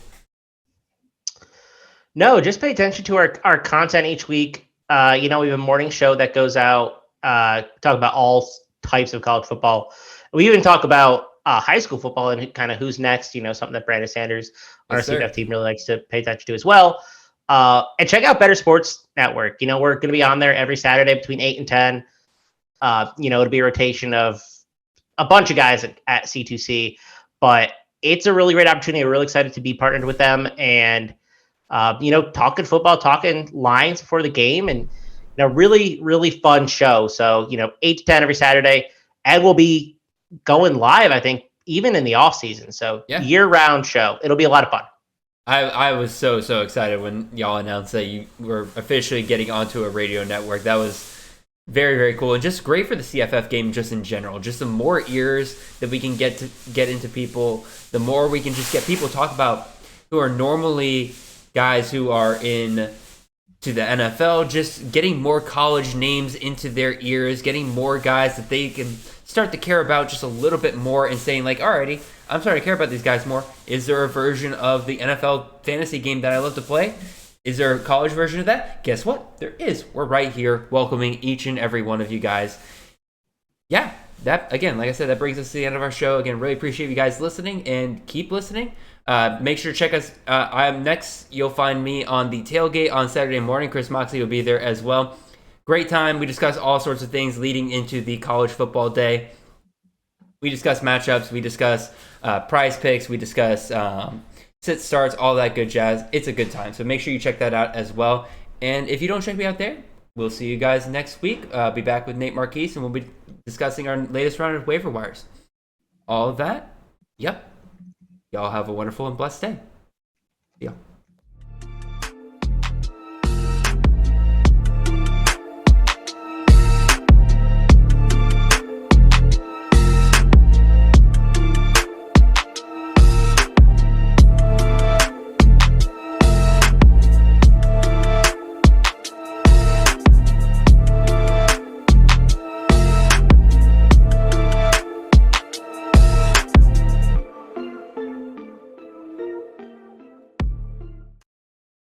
No, just pay attention to our content each week. We have a morning show that goes out, talk about all types of college football. We even talk about high school football and kind of who's next, something that Brandon Sanders on our CFF team really likes to pay attention to as well. And check out Better Sports Network. We're going to be on there every Saturday between 8 and 10. It'll be a rotation of a bunch of guys at C2C, but it's a really great opportunity. We're really excited to be partnered with them and, talking football, talking lines before the game and, really, really fun show. So, 8 to 10 every Saturday, and we'll be going live, I think, even in the off season. So year-round show. It'll be a lot of fun. I was so excited when y'all announced that you were officially getting onto a radio network. That was very, very cool, and just great for the CFF game just in general. Just the more ears that we can get into people, the more we can just get people talk about who are normally guys who are in to the NFL, just getting more college names into their ears, getting more guys that they can start to care about just a little bit more and saying like, alrighty, I'm starting to care about these guys more. Is there a version of the NFL fantasy game that I love to play? Is there a college version of that? Guess what? There is. We're right here welcoming each and every one of you guys. Yeah, that, again, like I said, that brings us to the end of our show. Again, really appreciate you guys listening and keep listening. Make sure to check us. Next, you'll find me on the tailgate on Saturday morning. Chris Moxley will be there as well. Great time. We discuss all sorts of things leading into the college football day. We discuss matchups. We discuss prize picks. We discuss sit starts, all that good jazz. It's a good time. So make sure you check that out as well. And if you don't check me out there, we'll see you guys next week. I'll be back with Nate Marquise, and we'll be discussing our latest round of waiver wires. All of that, yep. Y'all have a wonderful and blessed day. Yeah.